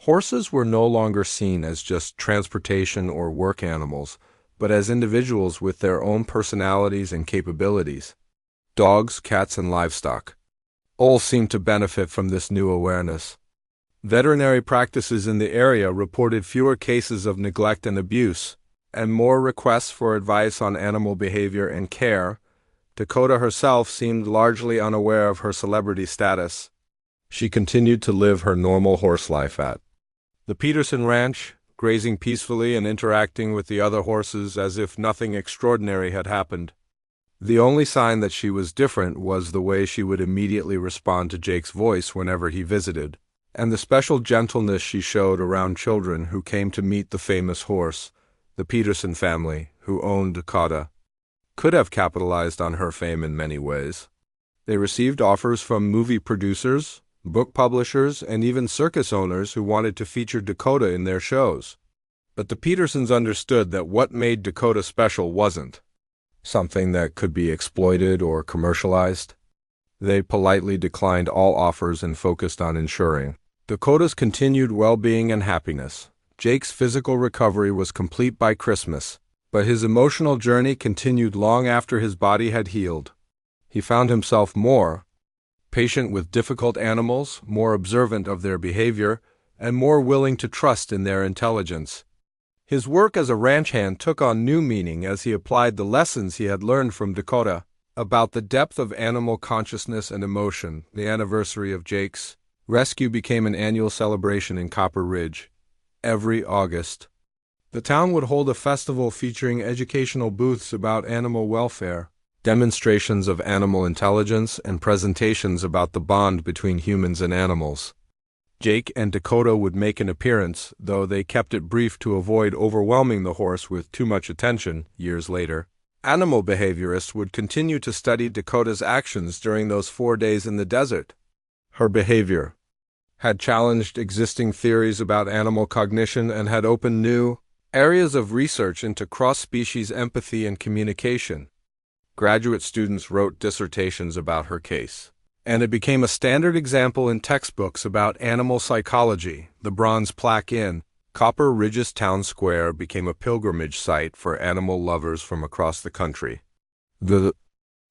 Horses were no longer seen as just transportation or work animals, but as individuals with their own personalities and capabilities. Dogs, cats, and livestock all seemed to benefit from this new awareness. Veterinary practices in the area reported fewer cases of neglect and abuse, and more requests for advice on animal behavior and care. Dakota herself seemed largely unaware of her celebrity status. She continued to live her normal horse life at the Peterson Ranch, grazing peacefully and interacting with the other horses as if nothing extraordinary had happened. The only sign that she was different was the way she would immediately respond to Jake's voice whenever he visited, and the special gentleness she showed around children who came to meet the famous horse. The Peterson family, who owned Dakota, could have capitalized on her fame in many ways. They received offers from movie producers, book publishers, and even circus owners who wanted to feature Dakota in their shows. But the Petersons understood that what made Dakota special wasn't something that could be exploited or commercialized. They politely declined all offers and focused on ensuring Dakota's continued well-being and happiness. Jake's physical recovery was complete by Christmas, but his emotional journey continued long after his body had healed. He found himself more patient with difficult animals, more observant of their behavior, and more willing to trust in their intelligence. His work as a ranch hand took on new meaning as he applied the lessons he had learned from Dakota about the depth of animal consciousness and emotion. The anniversary of Jake's rescue became an annual celebration in Copper Ridge. Every August, the town would hold a festival featuring educational booths about animal welfare, demonstrations of animal intelligence, and presentations about the bond between humans and animals. Jake and Dakota would make an appearance, though they kept it brief to avoid overwhelming the horse with too much attention. Years later, Animal behaviorists would continue to study Dakota's actions during those 4 days in the desert. Her behavior had challenged existing theories about animal cognition and had opened new areas of research into cross-species empathy and communication. Graduate students wrote dissertations about her case, and it became a standard example in textbooks about animal psychology. The bronze plaque in Copper Ridge's town square became a pilgrimage site for animal lovers from across the country. The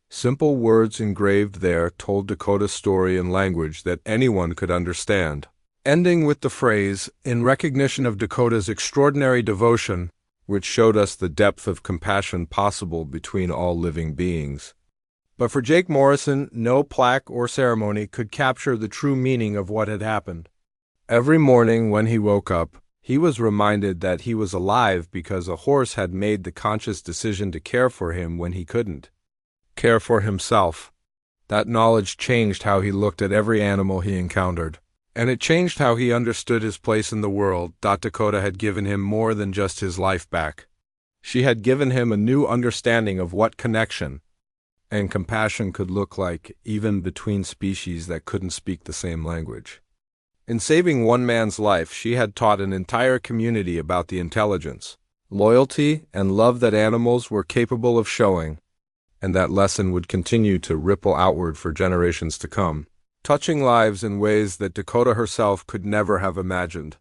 simple words engraved there told Dakota's story in language that anyone could understand, ending with the phrase, "In recognition of Dakota's extraordinary devotion," which showed us the depth of compassion possible between all living beings. But for Jake Morrison, no plaque or ceremony could capture the true meaning of what had happened. Every morning when he woke up, he was reminded that he was alive because a horse had made the conscious decision to care for him when he couldn't care for himself. That knowledge changed how he looked at every animal he encountered, and it changed how he understood his place in the world. Dakota had given him more than just his life back. She had given him a new understanding of what connection and compassion could look like, even between species that couldn't speak the same language. In saving one man's life, she had taught an entire community about the intelligence, loyalty, and love that animals were capable of showing, and that lesson would continue to ripple outward for generations to come, touching lives in ways that Dakota herself could never have imagined.